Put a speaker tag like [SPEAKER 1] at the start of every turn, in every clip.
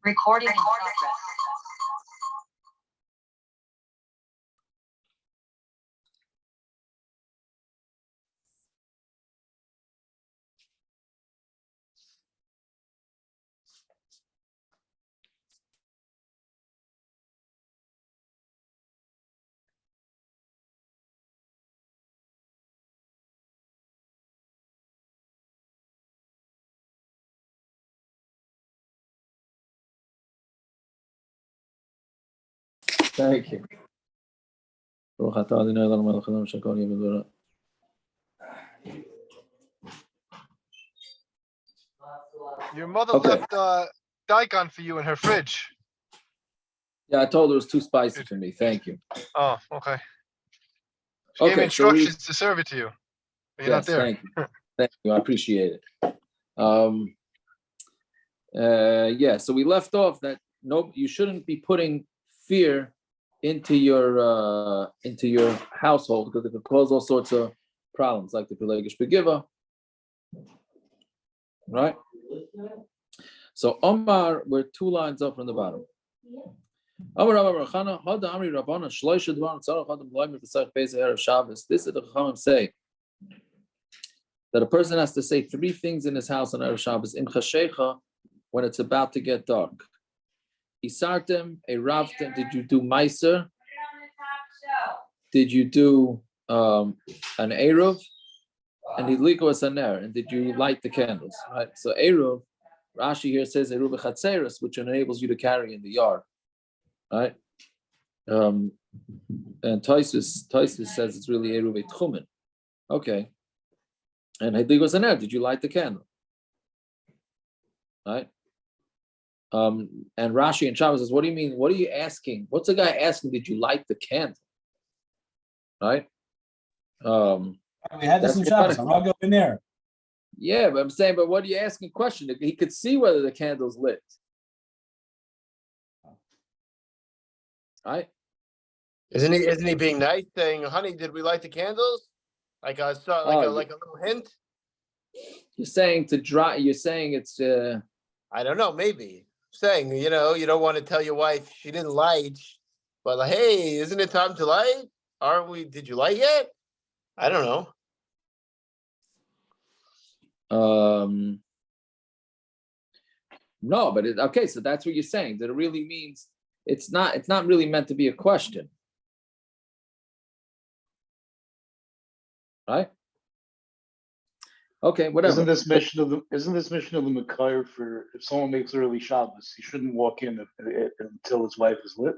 [SPEAKER 1] Recording in progress.
[SPEAKER 2] Thank you.
[SPEAKER 3] Your mother left daikon for you in her fridge.
[SPEAKER 2] Yeah, I told her it was too spicy for me. Thank you.
[SPEAKER 3] Oh, okay. She gave me instructions to serve it to you. But you're not there.
[SPEAKER 2] Thank you. Thank you. I appreciate it. So we left off that you shouldn't be putting fear into your household because it could cause all sorts of problems, like the Pelagish Begiva. Right? So Omar, we're 2 lines up from the bottom. This is the Chachamim say that a person has to say 3 things in his house on Erev Shabbos. Im chashecha, when it's about to get dark. Isartem, eravtem, did you do meiser? Did you do an eruv? And hidliko asaner, and did you light the candles? Right. So eruv, Rashi here says eruv chatzeres, which enables you to carry in the yard. Right. And Taisus says it's really eruv etchumen. Okay. And hidliko asaner, did you light the candle? Right. And Rashi and Shabbos says, what do you mean? What are you asking? What's the guy asking? Did you light the candle? Right?
[SPEAKER 4] We had this in Shabbos. I'm not going there.
[SPEAKER 2] Yeah, but I'm saying, but what are you asking? Question? He could see whether the candle's lit. Right?
[SPEAKER 5] Isn't he being nice, saying, "Honey, did we light the candles?" Like a little hint.
[SPEAKER 2] You're saying to dry. You're saying it's.
[SPEAKER 5] I don't know. Maybe saying you don't want to tell your wife she didn't light, but like, hey, isn't it time to light? Aren't we? Did you light yet? I don't know.
[SPEAKER 2] No, but okay. So that's what you're saying. That it really means it's not. It's not really meant to be a question, right? Okay, whatever.
[SPEAKER 6] Isn't this mission of the Makar for if someone makes early Shabbos, he shouldn't walk in until his wife is lit?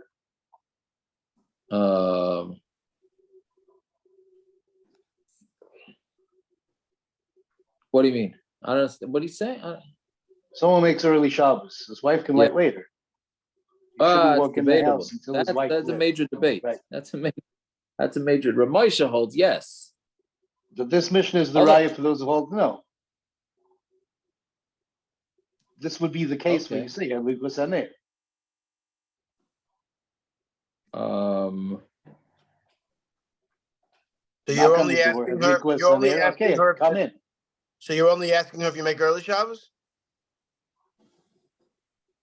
[SPEAKER 2] What do you mean? I don't understand. What do you say?
[SPEAKER 6] Someone makes early Shabbos. His wife can light later. He shouldn't walk in the house until his wife
[SPEAKER 2] That's
[SPEAKER 6] lit.
[SPEAKER 2] a major debate.
[SPEAKER 6] Right.
[SPEAKER 2] That's a major. Ramosha holds yes.
[SPEAKER 6] But this mission is the raya for those who hold no. This would be the case where you say because on it.
[SPEAKER 5] So you're only asking her. You're only asking her.
[SPEAKER 6] Come in.
[SPEAKER 5] So you're only asking her if you make early Shabbos?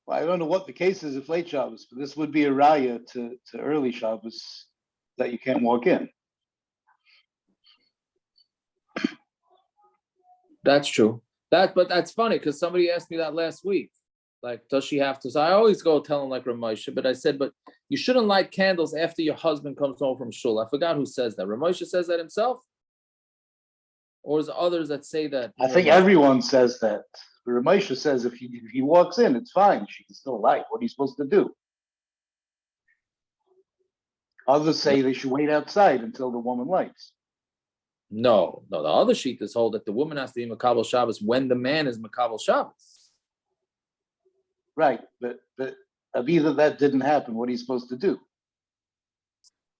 [SPEAKER 6] Well, I don't know what the case is if late Shabbos, but this would be a raya to early Shabbos that you can't walk in.
[SPEAKER 2] That's true. But that's funny because somebody asked me that last week. Like, does she have to? So I always go tell him like Ramosha, but I said, but you shouldn't light candles after your husband comes home from shul. I forgot who says that. Ramosha says that himself? Or is there others that say that?
[SPEAKER 6] I think everyone says that. But Ramosha says if he walks in, it's fine. She can still light. What are you supposed to do? Others say they should wait outside until the woman lights.
[SPEAKER 2] No. The other sheet is hold that the woman has to be Makabel Shabbos when the man is Makabel Shabbos.
[SPEAKER 6] Right, but either that didn't happen. What are you supposed to do?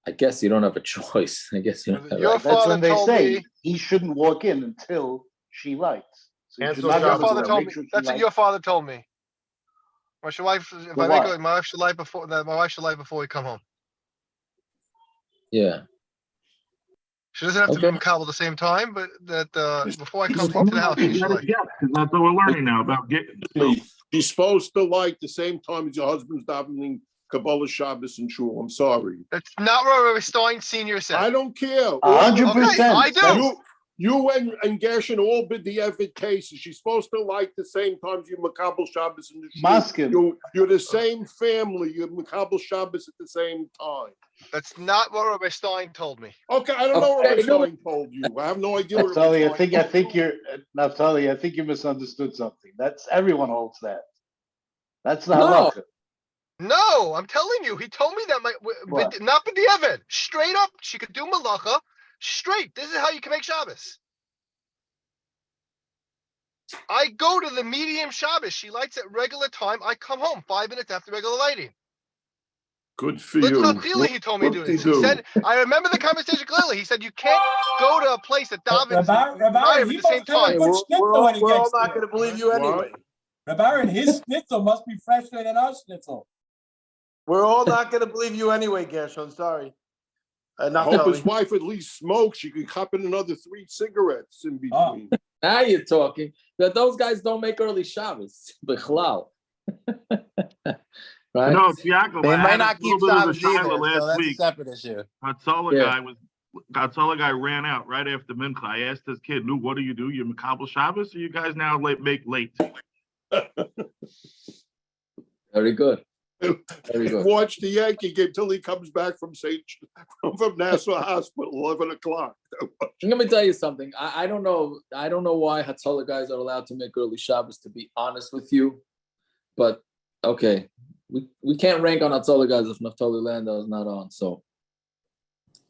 [SPEAKER 2] I guess you don't have a choice. I guess you don't have
[SPEAKER 3] Your
[SPEAKER 6] That's when they
[SPEAKER 3] told
[SPEAKER 6] say
[SPEAKER 3] me,
[SPEAKER 6] he shouldn't walk in until she lights. So you should not
[SPEAKER 3] your
[SPEAKER 6] come
[SPEAKER 3] father
[SPEAKER 6] to her.
[SPEAKER 3] told
[SPEAKER 6] Make
[SPEAKER 3] me.
[SPEAKER 6] sure she
[SPEAKER 3] That's what
[SPEAKER 6] lights.
[SPEAKER 3] your father told me. My wife, if I make it, my wife should light before. My wife should light before we come home.
[SPEAKER 2] Yeah.
[SPEAKER 3] She doesn't have to
[SPEAKER 2] Okay.
[SPEAKER 3] be Makabel at the same time, but that before I come home to the house, she should like.
[SPEAKER 1] Yeah, because that's what we're learning now about getting.
[SPEAKER 7] She's supposed to like the same time as your husband's davening Kabbalah Shabbos and Shul. I'm sorry.
[SPEAKER 3] That's not what Rabbi Stein Senior said.
[SPEAKER 7] I don't care.
[SPEAKER 6] 100%.
[SPEAKER 3] I do.
[SPEAKER 7] You and Gershon all bid the Evid cases. She's supposed to like the same time as you Makabel Shabbos and the Shul.
[SPEAKER 6] Maskim.
[SPEAKER 7] You're the same family. You're Makabel Shabbos at the same time.
[SPEAKER 3] That's not what Rabbi Stein told me.
[SPEAKER 7] Okay, I don't know what
[SPEAKER 2] Okay,
[SPEAKER 7] Rabbi Stein told you. I have no idea what
[SPEAKER 6] Naftali,
[SPEAKER 7] Rabbi Stein
[SPEAKER 6] I think you're Naftali. I think you misunderstood something. That's everyone holds that. That's the
[SPEAKER 2] No.
[SPEAKER 6] halacha.
[SPEAKER 3] No, I'm telling you, he told me that
[SPEAKER 6] What?
[SPEAKER 3] not b'diavad. Straight up, she could do malacha. Straight. This is how you can make Shabbos. I go to the medium Shabbos. She lights at regular time. I come home 5 minutes after regular lighting.
[SPEAKER 7] Good for
[SPEAKER 3] Look
[SPEAKER 7] you.
[SPEAKER 3] how clearly he told me to do this. He said, I remember the conversation clearly. He said, you can't go to a place that davens
[SPEAKER 4] Rabbi,
[SPEAKER 3] at
[SPEAKER 4] he
[SPEAKER 3] the same
[SPEAKER 4] must have a
[SPEAKER 3] time.
[SPEAKER 4] good schnitzel when he
[SPEAKER 5] We're all
[SPEAKER 4] gets
[SPEAKER 5] not
[SPEAKER 4] there.
[SPEAKER 5] gonna believe you anyway.
[SPEAKER 4] Rabbi, his schnitzel must be fresher than our schnitzel.
[SPEAKER 5] We're all not gonna believe you anyway, Gershon. Sorry.
[SPEAKER 7] I
[SPEAKER 5] Not
[SPEAKER 7] hope his
[SPEAKER 5] Tali.
[SPEAKER 7] wife at least smokes. She could cop in another 3 cigarettes in between.
[SPEAKER 2] Now you're talking. But those guys don't make early Shabbos. Bichlal. Right?
[SPEAKER 1] No, it's Yaakov.
[SPEAKER 5] They
[SPEAKER 1] I
[SPEAKER 5] might
[SPEAKER 1] had
[SPEAKER 5] not
[SPEAKER 1] a
[SPEAKER 5] keep
[SPEAKER 1] little bit of a
[SPEAKER 5] Shabbos either,
[SPEAKER 1] Shiloh
[SPEAKER 5] so
[SPEAKER 1] last
[SPEAKER 5] that's a
[SPEAKER 1] week.
[SPEAKER 5] separate issue.
[SPEAKER 1] Hatzalah guy ran out right after Mincha. I asked his kid, "Lou, what do? You Makabel Shabbos, or you guys now make late?"
[SPEAKER 2] Very good. Very good.
[SPEAKER 7] Watch the Yankee game till he comes back from from Nassau Hospital, 11 o'clock.
[SPEAKER 2] Let me tell you something. I don't know. I don't know why Hatzalah guys are allowed to make early Shabbos, to be honest with you. But okay, we can't rank on Hatzalah guys if Naftali Landau is not on. So,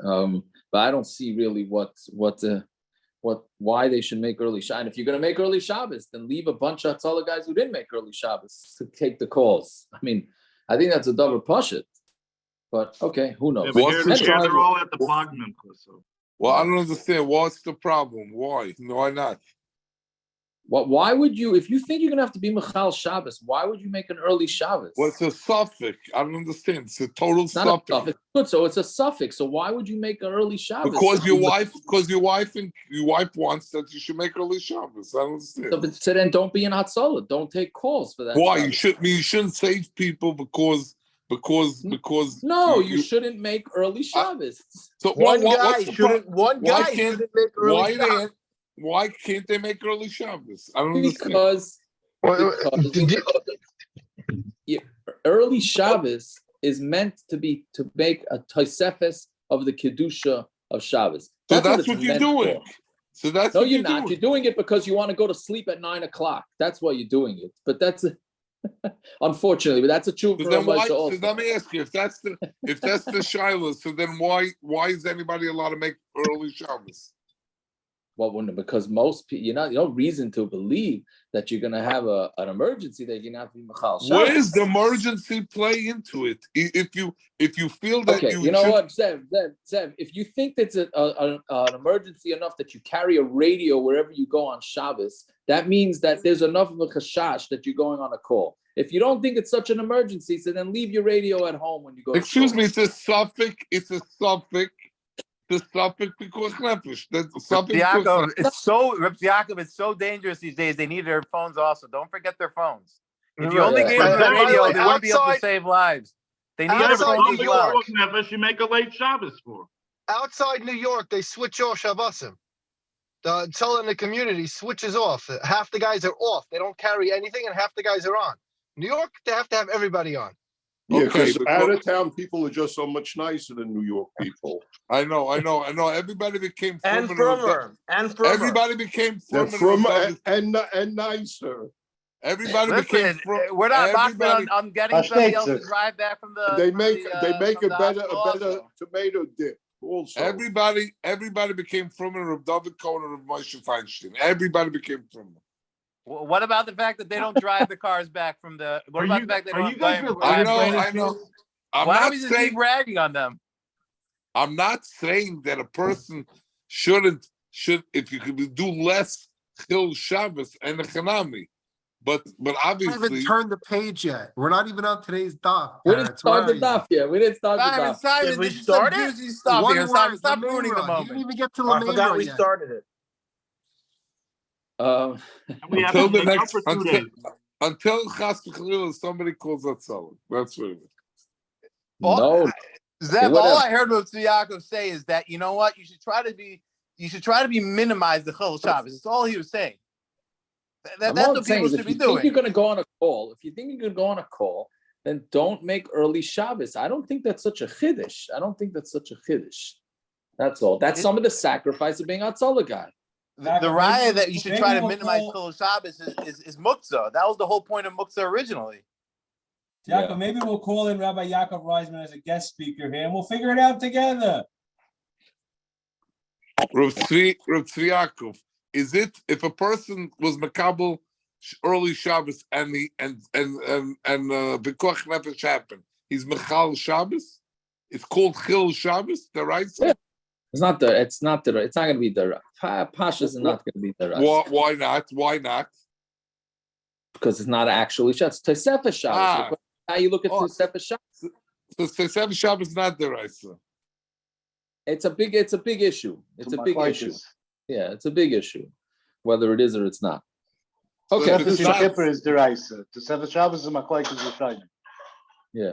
[SPEAKER 2] but I don't see really why they should make early Shabbos. And if you're going to make early Shabbos, then leave a bunch of Hatzalah guys who didn't make early Shabbos to take the calls. I mean, I think that's a double pashut. But okay, who knows?
[SPEAKER 1] Yeah, but
[SPEAKER 8] What's the
[SPEAKER 1] they're
[SPEAKER 8] problem?
[SPEAKER 1] all at the blog Mincha. So
[SPEAKER 8] Well, I don't understand. What's the problem? Why? Why not?
[SPEAKER 2] Why would you, if you think you're going to have to be Michal Shabbos, why would you make an early Shabbos?
[SPEAKER 8] Well, it's a suffix. I don't understand. It's a total
[SPEAKER 2] It's not a
[SPEAKER 8] suffix.
[SPEAKER 2] suffix. Good, so it's a suffix. So why would you make an early Shabbos?
[SPEAKER 8] Because your wife wants that you should make early Shabbos. I don't understand.
[SPEAKER 2] So then don't be in Hatzalah. Don't take calls for that.
[SPEAKER 8] Why?
[SPEAKER 2] Shabbos.
[SPEAKER 8] You shouldn't save people because
[SPEAKER 2] No, you shouldn't make early Shabbos.
[SPEAKER 8] So
[SPEAKER 5] One guy
[SPEAKER 8] what's the problem?
[SPEAKER 5] shouldn't make early Shabbos.
[SPEAKER 8] Why can't they make early Shabbos? I don't understand.
[SPEAKER 2] Because early Shabbos is meant to make a tosefes of the kedusha of Shabbos.
[SPEAKER 8] So that's what
[SPEAKER 2] it's
[SPEAKER 8] you're
[SPEAKER 2] meant
[SPEAKER 8] doing.
[SPEAKER 2] for.
[SPEAKER 8] So that's
[SPEAKER 2] No,
[SPEAKER 8] what
[SPEAKER 2] you're not. You're doing it because you want to go to sleep at 9 o'clock. That's why you're doing it. But that's unfortunately, but that's a true.
[SPEAKER 8] So then why? So let me ask you: if that's the Shiloh, so then why is anybody allowed to make early Shabbos?
[SPEAKER 2] Well, because most people, you no reason to believe that you're going to have an emergency that you're going to have to be Michal Shabbos.
[SPEAKER 8] Where does the emergency play into it? If you feel that
[SPEAKER 2] you know what, Zev, if you think that's an emergency enough that you carry a radio wherever you go on Shabbos, that means that there's enough of a chashash that you're going on a call. If you don't think it's such an emergency, so then leave your radio at home when you go.
[SPEAKER 8] Excuse me, it's a suffix. It's a suffix. The suffix because nefesh.
[SPEAKER 5] Yaakov, it's so dangerous these days. They need their phones also. Don't forget their phones. If you only gave them the radio, they wouldn't be able to save lives. They need their phones as well.
[SPEAKER 1] Nefesh, you make a late Shabbos for.
[SPEAKER 3] Outside New York, they switch off Shabbosim. The Tzollah in the community switches off. Half the guys are off. They don't carry anything, and half the guys are on. New York, they have to have everybody on.
[SPEAKER 7] Yeah, because out of town people are just so much nicer than New York people.
[SPEAKER 8] I know. Everybody became
[SPEAKER 5] firmer.
[SPEAKER 8] Everybody became firmer
[SPEAKER 7] and nicer.
[SPEAKER 8] Everybody
[SPEAKER 5] Listen, we're not knocking on getting somebody else to drive back from the.
[SPEAKER 7] They make a better tomato dip. Also,
[SPEAKER 8] everybody became firmer of David Cohen and of Moshe Feinstein. Everybody became firmer.
[SPEAKER 5] What about the fact that they don't drive the cars back from the? What about the fact they don't drive?
[SPEAKER 8] I know. I'm
[SPEAKER 5] Why
[SPEAKER 8] not
[SPEAKER 5] don't we just keep ragging on them?
[SPEAKER 8] I'm not saying that a person should if you could do less Chil Shabbos and a Chanami, but
[SPEAKER 7] We haven't
[SPEAKER 8] obviously,
[SPEAKER 7] turned the page yet. We're not even on today's daf.
[SPEAKER 2] We didn't
[SPEAKER 7] Parrots. Where
[SPEAKER 2] start the
[SPEAKER 7] are you?
[SPEAKER 2] daf yet. We didn't start the
[SPEAKER 5] Simon,
[SPEAKER 2] daf.
[SPEAKER 5] Simon, Did we this is start some it? juicy stuff
[SPEAKER 7] One
[SPEAKER 5] here.
[SPEAKER 7] word,
[SPEAKER 5] Simon, stop ruining the
[SPEAKER 7] Lamera. You
[SPEAKER 5] moment.
[SPEAKER 7] didn't even get to
[SPEAKER 5] Oh, I forgot
[SPEAKER 7] Lamera
[SPEAKER 5] we
[SPEAKER 7] yet.
[SPEAKER 5] started it.
[SPEAKER 2] Um,
[SPEAKER 1] We have
[SPEAKER 8] until
[SPEAKER 1] to
[SPEAKER 8] the
[SPEAKER 1] make up
[SPEAKER 8] next,
[SPEAKER 1] for 2
[SPEAKER 8] until
[SPEAKER 1] days.
[SPEAKER 8] Chas v'Chalila, somebody calls that solid. That's what it is.
[SPEAKER 2] no.
[SPEAKER 5] Zev,
[SPEAKER 2] whatever.
[SPEAKER 5] all I heard Mr. Yaakov say is that, you know what, you should try to minimize the Chol Shabbos. That's all he was saying. That's
[SPEAKER 2] all I'm
[SPEAKER 5] what
[SPEAKER 2] saying
[SPEAKER 5] people
[SPEAKER 2] is
[SPEAKER 5] should
[SPEAKER 2] if
[SPEAKER 5] be
[SPEAKER 2] you think
[SPEAKER 5] doing.
[SPEAKER 2] you're going to go on a call, then don't make early Shabbos. I don't think that's such a chiddush. That's all. That's some of the sacrifice of being a Tzollah guy.
[SPEAKER 5] The raya that you should try to minimize Chol Shabbos is Muktzah. That was the whole point of Muktzah originally.
[SPEAKER 4] Yaakov, maybe we'll call in Rabbi Yaakov Reisman as a guest speaker here, and we'll figure it out together.
[SPEAKER 8] Rav Tzvi Yaakov, is it if a person was makabel early Shabbos and B'koach Nefesh happened, he's mechal Shabbos? It's called Chil Shabbos, the right?
[SPEAKER 2] Yeah. It's not going to be the Pashas is not going to be the
[SPEAKER 8] Why not? Why not?
[SPEAKER 2] Because it's not actually Shabbos. It's Tosefes Shabbos. How you look at Tosefes Shabbos?
[SPEAKER 8] So Tosefes Shabbos is not the right.
[SPEAKER 2] It's a big issue. It's a big issue. Yeah, it's a big issue, whether it is or it's not. Okay.
[SPEAKER 6] The Kippur is deraisa. The Sefer Shabbos is machlokes Rishonim.
[SPEAKER 2] Yeah.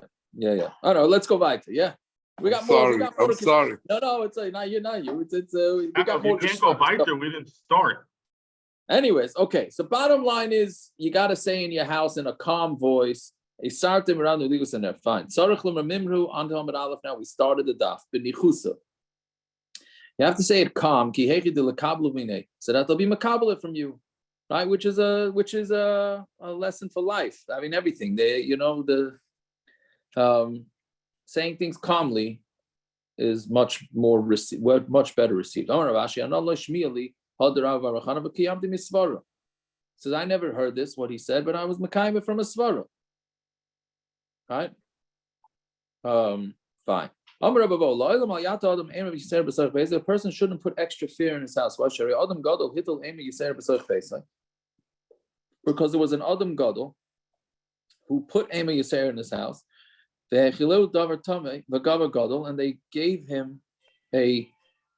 [SPEAKER 2] Oh no, let's go weiter. Yeah, we got more.
[SPEAKER 8] I'm sorry.
[SPEAKER 2] No, it's not you. It's we got more.
[SPEAKER 1] You can't go weiter. We didn't start.
[SPEAKER 2] Anyways, okay. So bottom line is, you got to say in your house in a calm voice. A sartim around the ligus and they're fine. Sarach l'mimru onto Amud Aleph. Now we started the daf. B'nichusa. You have to say it calm. Ki hechi de lekablu minei. So that they'll be makabel from you, right? Which is a lesson for life. I mean everything. Saying things calmly is much better received. Says I never heard this what he said, but I was mekayim from a svara. Right? Fine. A person shouldn't put extra fear in his house. Because there was an Adam Gadol who put Ema Yisrael in his house, and they gave him a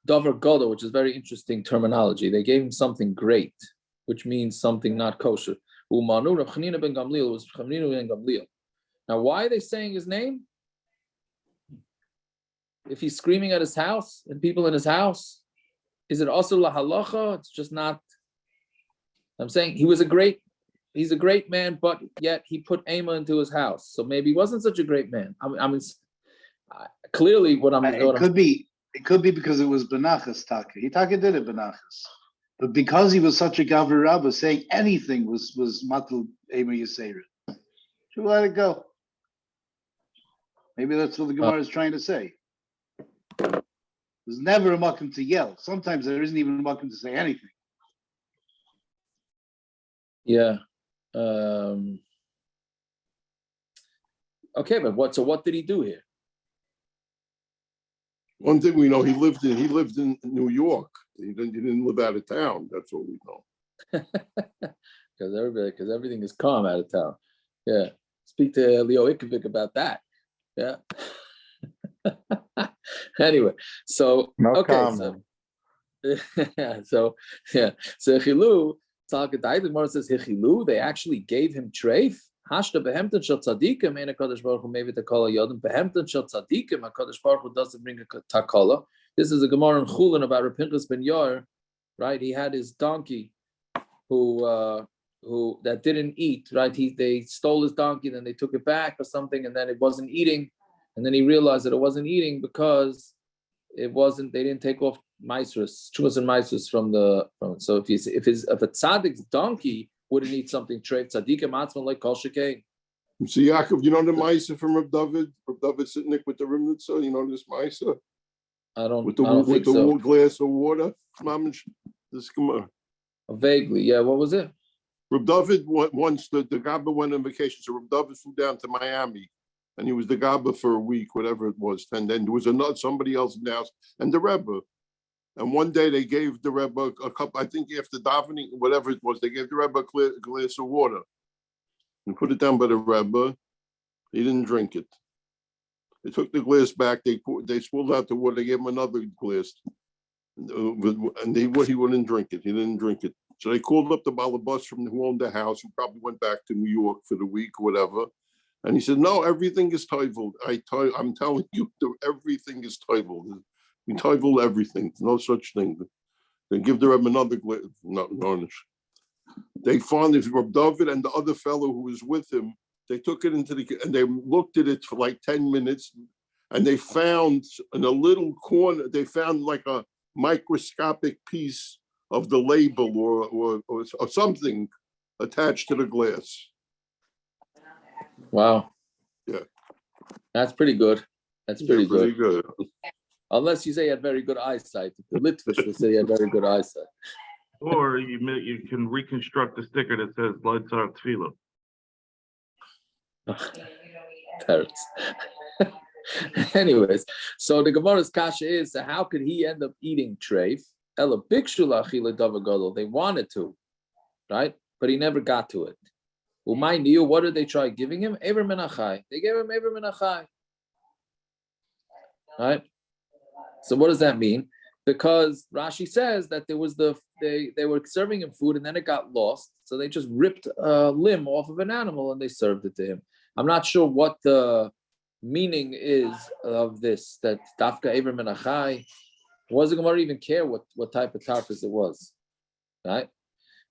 [SPEAKER 2] Davar Gadol, which is very interesting terminology. They gave him something great, which means something not kosher. Now, why are they saying his name? If he's screaming at his house and people in his house, is it also la halacha? It's just not. I'm saying he's a great man, but yet he put Ema into his house. So maybe he wasn't such a great man. I mean clearly
[SPEAKER 6] It could be because it was Benachas Taka. He Taka did it Benachas. But because he was such a Gavar Rabbah, saying anything was Matul Ema Yisera. Should we let it go? Maybe that's what the Gemara is trying to say. There's never a makom to yell. Sometimes there isn't even a makom to say anything.
[SPEAKER 2] Yeah. Okay, but what did he do here?
[SPEAKER 7] One thing we know, he lived in New York. He didn't live out of town. That's what we know.
[SPEAKER 2] Because everything is calm out of town. Yeah. Speak to Leo Ikovic about that. Yeah. Anyway, so
[SPEAKER 9] comment.
[SPEAKER 2] So Chilu, Talkadai says Hichilu, they actually gave him treif. Hashta behemten shel tzadikim, and Hakadosh Baruch Hu maybe takala yodem behemten shel tzadikim. Hakadosh Baruch Hu doesn't bring a takala. This is a Gemara in Chulin about Rav Pinchas ben Yair, right? He had his donkey, who that didn't eat, right? They stole his donkey, then they took it back or something, and then it wasn't eating, and then he realized that it wasn't eating because they didn't take off maisrus, chuvas and maisrus from it. So if a tzaddik's donkey wouldn't eat something treif, tzaddikim atzman like kol shekei.
[SPEAKER 7] So Yaakov, you know the Maisa from Rav David? Rav David Sitnik with the Rimnitza, you know this Maisa?
[SPEAKER 2] I don't
[SPEAKER 7] With
[SPEAKER 2] think
[SPEAKER 7] the
[SPEAKER 2] so.
[SPEAKER 7] glass of water? Mamish, this Gemara.
[SPEAKER 2] Vaguely, yeah. What was it?
[SPEAKER 7] Rav David, once the Gabba went on vacation, so Rav David flew down to Miami, and he was the Gabba for a week, whatever it was. And then there was somebody else in the house, and the Rebbe. And one day they gave the Rebbe a cup, I think after davening, whatever it was, they gave the Rebbe a glass of water. and put it down by the Rebbe. He didn't drink it. They took the glass back. They swilled out the water. They gave him another glass, and he wouldn't drink it. He didn't drink it. So they called up the balabas from who owned the house, who probably went back to New York for the week or whatever. And he said, "No, everything is toivel. I'm telling you, everything is toivel. We toivel everything. No such thing." They give the Rebbe another glass. No, they found it. Reb David and the other fellow who was with him. They took it into and they looked at it for like 10 minutes, and they found in a little corner, they found like a microscopic piece of the label or something attached to the glass.
[SPEAKER 2] Wow.
[SPEAKER 7] Yeah.
[SPEAKER 2] That's pretty good. That's pretty
[SPEAKER 7] good.
[SPEAKER 2] Unless you say you had very good eyesight. The Litvish will say you had very good eyesight.
[SPEAKER 1] Or you can reconstruct the sticker that says "Blood Tzar Tefillah."
[SPEAKER 2] Parents. Anyways, so the Gemara's kasha is, so how could he end up eating treif? Ela bikshu la'achila davar gadol. They wanted to, right? But he never got to it. Umay niu, what did they try giving him? Ever menachai. They gave him ever menachai. Right? So what does that mean? Because Rashi says that there was they were serving him food and then it got lost. So they just ripped a limb off of an animal and they served it to him. I'm not sure what the meaning is of this, that Dafka Ever Menachai. Wasn't Gemara even care what type of tarfus it was, right?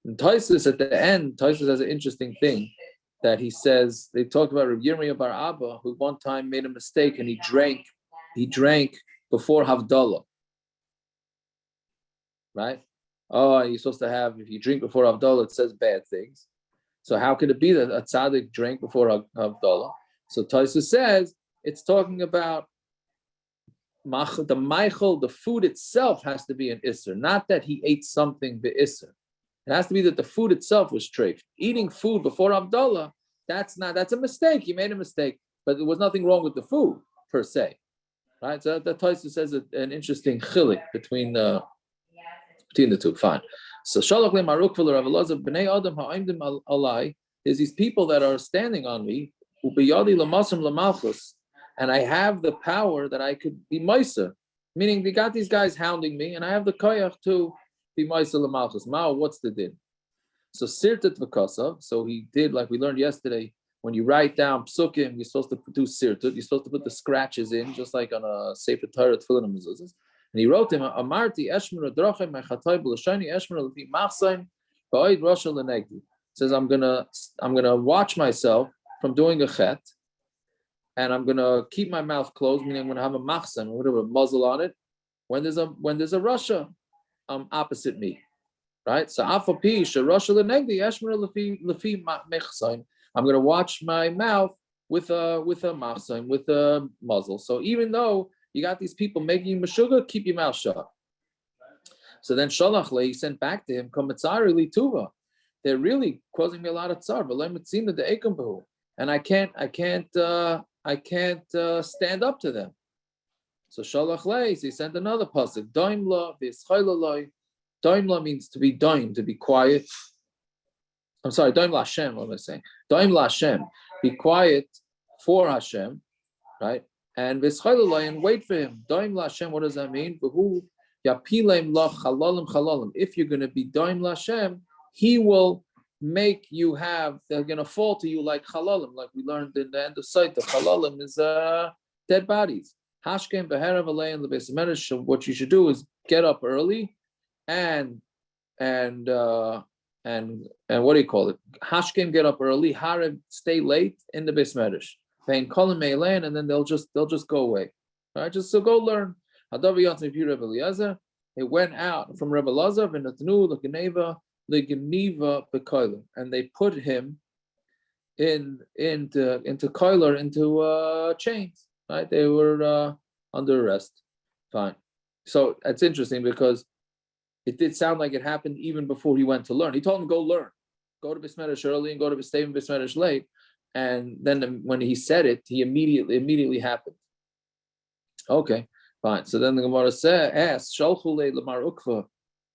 [SPEAKER 2] And Taisus at the end, Taisus has an interesting thing that he says, they talked about Rabbi Yirmiyah bar Abba, who one time made a mistake and he drank before Havdalah, right? Oh, you're supposed to have, if you drink before Havdalah, it says bad things. So how could it be that a tzaddik drank before Havdalah? So Taisus says, it's talking about the Michael, the food itself has to be an Isser, not that he ate something be'Isser. It has to be that the food itself was treif. Eating food before Havdalah, that's a mistake. You made a mistake, but there was nothing wrong with the food per se. Right? So that Taisus says an interesting chilik between the two. Fine. So Shalach le Maruk v'le Rav Elazar b'nei Adam ha'imdim alai is these people that are standing on me, u'biyadi l'masam l'malchus, and I have the power that I could be Maisa, meaning they got these guys hounding me, and I have the koyach to be Maisa l'malchus. Mao, what's the din? So sirtet v'kasav. So he did, like we learned yesterday, when you write down psukim, you're supposed to do sirtet. You're supposed to put the scratches in, just like on a Sefer Torah Tefillin and Mezuzahs. And he wrote him, Amarti Eshmer Adrachem Mechatay B'Lashani Eshmer Lefi Machsaim Ba'id Rasha Lenegdi. Says I'm gonna watch myself from doing a chet, and I'm gonna keep my mouth closed, meaning I'm gonna have a machsam, whatever, a muzzle on it, when there's a Rasha opposite me. Right? So Afapi Rasha Lenegdi Eshmer Lefi Mechsaim. I'm gonna watch my mouth with a machsam, with a muzzle. So even though you got these people making you meshuga, keep your mouth shut. So then Shalach le, he sent back to him, Kometzari li tuva. They're really causing me a lot of tsar. And I can't stand up to them. So Shalach le, he sent another pasuk. Daimla v'yischaylaloi. Daimla means to be daim, to be quiet. I'm sorry, Daimla Hashem, what am I saying? Daimla Hashem, be quiet for Hashem, right? And v'schaylaloi, and wait for him. Daimla Hashem, what does that mean? V'hu yapileim lach chalalim chalalim. If you're going to be Daimla Hashem, he will make you they're going to fall to you like chalalim, like we learned in the end of Saita. Chalalim is dead bodies. Hashkem beherav alein lebeis medrash. What you should do is get up early and what do you call it? Hashkem, get up early. Harev, stay late in the beis medrash. Vein kolim meilein, and then they'll just go away. All right, so go learn. Hadav yatzim pi Rebbe Eliezer. It went out from Rebbe Eliezer v'natnu l'geneva b'koiler, and they put him into koiler, into chains. Right, they were under arrest. Fine. So it's interesting because it did sound like it happened even before he went to learn. He told him, go learn. Go to Beis Medrash early and go to stay in Beis Medrash late. And then when he said it, he immediately happened. Okay, fine. So then the Gemara asks, Shalchule Lamar Ukva,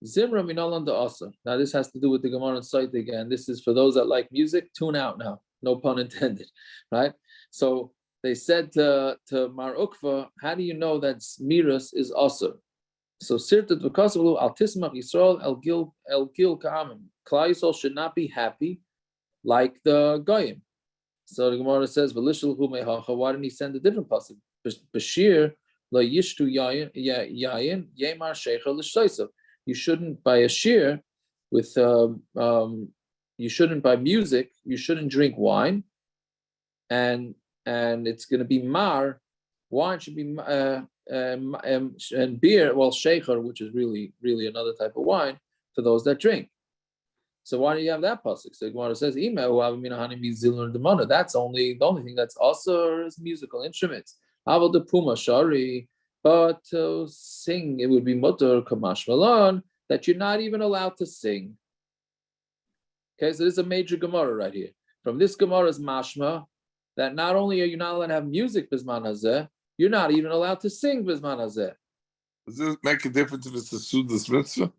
[SPEAKER 2] Zimra Minalan da Asa. Now this has to do with the Gemara site again. This is for those that like music, tune out now. no pun intended, right? So they said to Mar Ukva, how do you know that Miras is also? So Sirtat V'Kasavlu Al Tismach Yisrael El Gil Ka'amim. Klal Yisrael should not be happy like the Goyim. So the Gemara says, "V'lishul hu mehacha." Why didn't he send a different pasuk? Bashir la yishtu yayin yemar sheikha l'shtoisav. You shouldn't buy a shear with you shouldn't buy music. You shouldn't drink wine, and it's going to be mar. Wine should be and beer. Well, sheikha, which is really another type of wine for those that drink. So why do you have that pasuk? So Gemara says, that's the only thing that's also is musical instruments. But to sing, it would be mutter kamash malon, that you're not even allowed to sing. Okay, so this is a major Gemara right here. From this Gemara is mashma that not only are you not allowed to have music bisman hazeh, you're not even allowed to sing bisman hazeh.
[SPEAKER 8] Does this make a difference if it's a sudas mitzvah?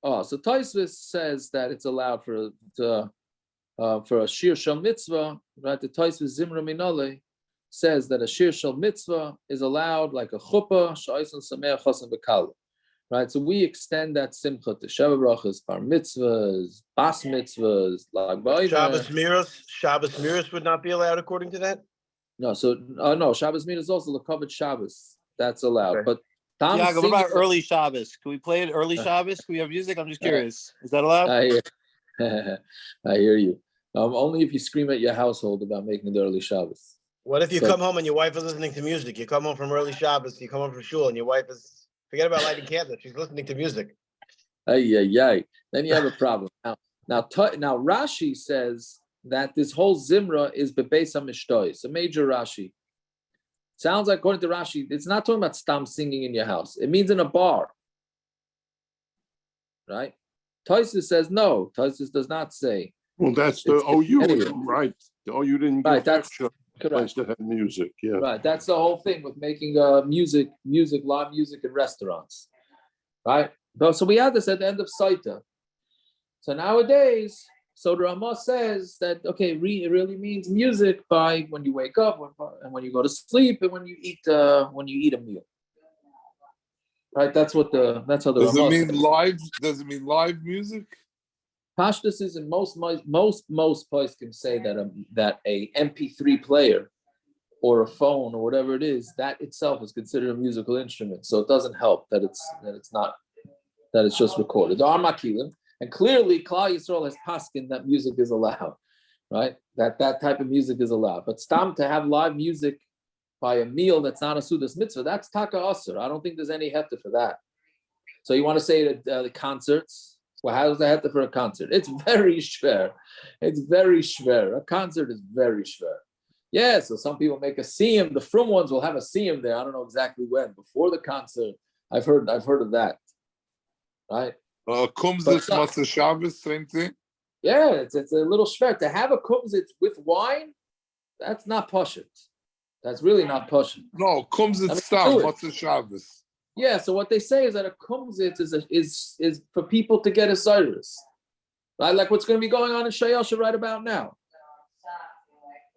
[SPEAKER 2] Oh, so Tosfos says that it's allowed for a shir shel mitzvah, right? The Tosfos Zimra Minole says that a shir shel mitzvah is allowed like a chuppah, sha'isen sameach chasen b'kala, right? So we extend that simcha to Sheva brachas, bar mitzvahs, bas mitzvahs, lag ba'omer.
[SPEAKER 5] Shabbos miras would not be allowed according to that?
[SPEAKER 2] No, so no, Shabbos mitzvah is also the covered Shabbos. That's allowed,
[SPEAKER 5] Okay.
[SPEAKER 2] but
[SPEAKER 9] Yeah, what about early Shabbos? Can we play it early Shabbos? Can we have music? I'm just curious. Is that allowed?
[SPEAKER 2] I hear you. Only if you scream at your household about making the early Shabbos.
[SPEAKER 5] What if you come home and your wife is listening to music? You come home from early Shabbos, you come home from shul, and your wife is, forget about lighting candles, she's listening to music.
[SPEAKER 2] Then you have a problem. Now Rashi says that this whole Zimra is Bebeis HaMishtoy. It's a major Rashi. Sounds like, according to Rashi, it's not talking about stam singing in your house. It means in a bar, right? Tosfos says no. Tosfos does not say.
[SPEAKER 7] Well, that's the right? You didn't get extra place to have music, yeah.
[SPEAKER 2] Right, that's the whole thing with making live music in restaurants, right? So we had this at the end of Saita. So nowadays, so the Ramah says that it really means music by when you wake up and when you go to sleep and when you eat a meal. Right? That's how the
[SPEAKER 8] Does
[SPEAKER 2] Ramah
[SPEAKER 8] it mean
[SPEAKER 2] says.
[SPEAKER 8] live? Does it mean live music?
[SPEAKER 2] Pashtus is in most places can say that a MP3 player or a phone or whatever it is, that itself is considered a musical instrument. So it doesn't help that it's just recorded. The Armakilim. And clearly, Klal Yisrael has paskin that music is allowed, right? That type of music is allowed. But stam to have live music by a meal that's not a sudas mitzvah, that's taka asur. I don't think there's any hefta for that. So you want to say that the concerts? Well, how's the hefta for a concert? It's very shver. It's very shver. A concert is very shver. Yeah, so some people make a siyum. The frum ones will have a siyum there. I don't know exactly when. Before the concert, I've heard of that, right?
[SPEAKER 8] Kumzitz Matzah Shabbos, same thing.
[SPEAKER 2] Yeah, it's a little shver. To have a kumzitz with wine, that's not pashut. That's really not pashut.
[SPEAKER 8] No, Kumzitz stam Matzah Shabbos.
[SPEAKER 2] Yeah, so what they say is that a kumzitz is for people to get a cyrus, right? Like what's going to be going on in Shayosha right about now,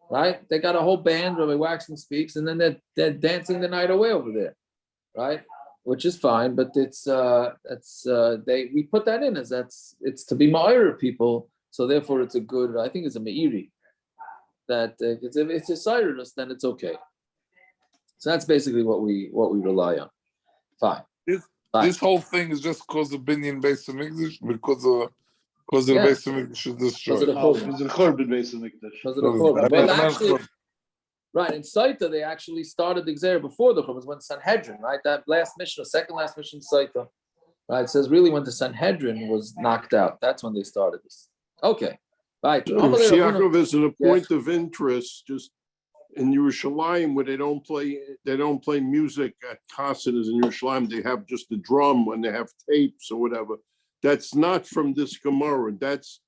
[SPEAKER 2] right? They got a whole band, Rabbi Waxman speaks, and then they're dancing the night away over there, right? Which is fine, but we put that in as it's to be ma'ir people, so therefore it's a good. I think it's a meiri that if it's a cyrus, then it's okay. So that's basically what we rely on. Fine.
[SPEAKER 8] This whole thing is just because of Binyan Beis Hamikdash, because of the Beis Hamikdash is destroyed.
[SPEAKER 6] Because of the Churban Beis Hamikdash.
[SPEAKER 2] Because of the Churban. Well, actually, right, in Saita, they actually started the Xer before the Churban, when Sanhedrin, right? That last mission, second last mission in Saita, right? It says really when the Sanhedrin was knocked out, that's when they started this. Okay, right.
[SPEAKER 7] Yaakov is a point of interest, just in Yerushalayim, where they don't play music at Chasanas in Yerushalayim. They have just the drum when they have tapes or whatever. That's not from this Gemara. That's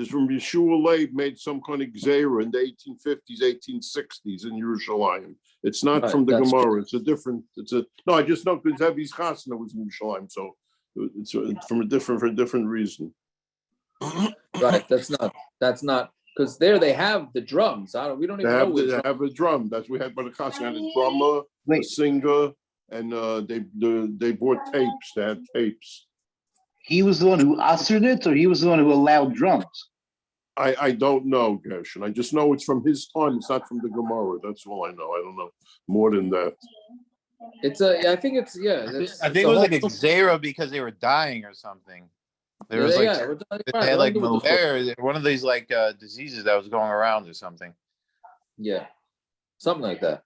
[SPEAKER 7] from Yeshua Leib made some kind of gzeira in the 1850s, 1860s in Yerushalayim. It's not from the Gemara. True. I just know because Hevi's Chasana was in Yerushalayim, so it's for a different reason.
[SPEAKER 2] Right. That's not. because there they have the drums. We don't
[SPEAKER 7] They
[SPEAKER 2] even know
[SPEAKER 7] have,
[SPEAKER 2] which
[SPEAKER 7] they
[SPEAKER 2] drum.
[SPEAKER 7] have a drum. That's we had by the concert. Had a drummer, a
[SPEAKER 6] Wait,
[SPEAKER 7] singer, and they bought tapes. They had tapes.
[SPEAKER 6] he was the one who ushered it, or he was the one who allowed drums?
[SPEAKER 7] I don't know, Gershon. I just know it's from his time. It's not from the Gemara. That's all I know. I don't know more than that.
[SPEAKER 2] I think it's
[SPEAKER 9] I think it was like a Xera because they were dying or something. There was like they had like malaria, one of these like diseases that was going around or something.
[SPEAKER 2] Yeah, something like that.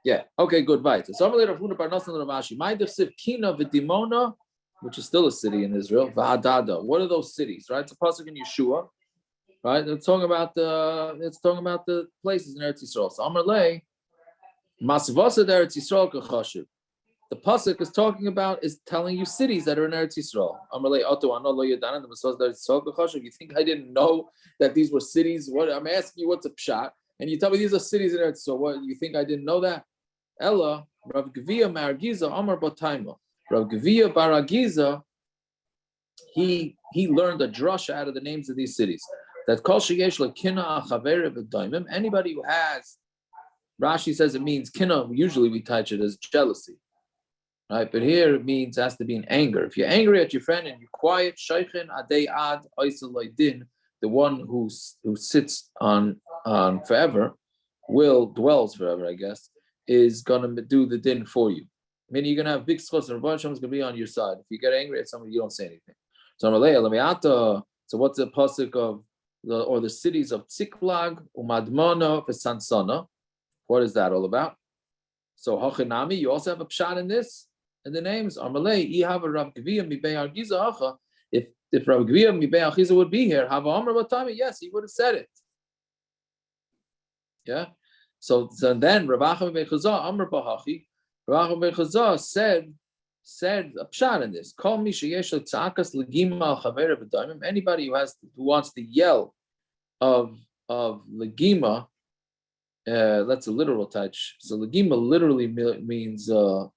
[SPEAKER 2] Yeah. Okay. Good. Right. So Kina, which is still a city in Israel. Va'adada. What are those cities? Right. It's a pasuk in Yeshua. Right. It's talking about the places in Eretz Yisrael. So Amar Lei, Masvasa Eretz Yisrael kachashiv. The pasuk is telling you cities that are in Eretz Yisrael. Amar Lei Oto Ano Lo Yadana the Masvasa Eretz Yisrael kachashiv. You think I didn't know that these were cities? What I'm asking you, what's a pshat? And you tell me these are cities in Eretz Yisrael. What you think I didn't know that? Ella Rav Gevia Margiza Amar Bataima. Rav Gevia Baragiza, he learned a drasha out of the names of these cities. That kol sheyesh lekina achavere v'daimim. Anybody who has, Rashi says it means kina. Usually we touch it as jealousy, right? But here it means it has to be in anger. If you're angry at your friend and you're quiet, shaychen adei ad oisel, the one who sits on forever, dwells forever, I guess, is gonna do the din for you. Meaning you're gonna have big schos and Rabban Shem's gonna be on your side. If you get angry at somebody, you don't say anything. So what's the pasuk of the cities of Tziklag, Umadmona, Vesansana? What is that all about? So Hachinami, you also have a pshat in this, and the names Amalei, Ihava Rav Gevia Mibei Argiza Hacha. If Rav Gevia Mibei Argiza would be here, Hava Amar Batami, yes, he would have said it. Yeah. So then Rav Acham Bechazah Amar Bahachi. Rav Bechazah said a pshat in this. Call me sheyesh tzaakas legima al chaver v'daimim. Anybody who wants to yell of legima, that's a literal touch. So legima literally means to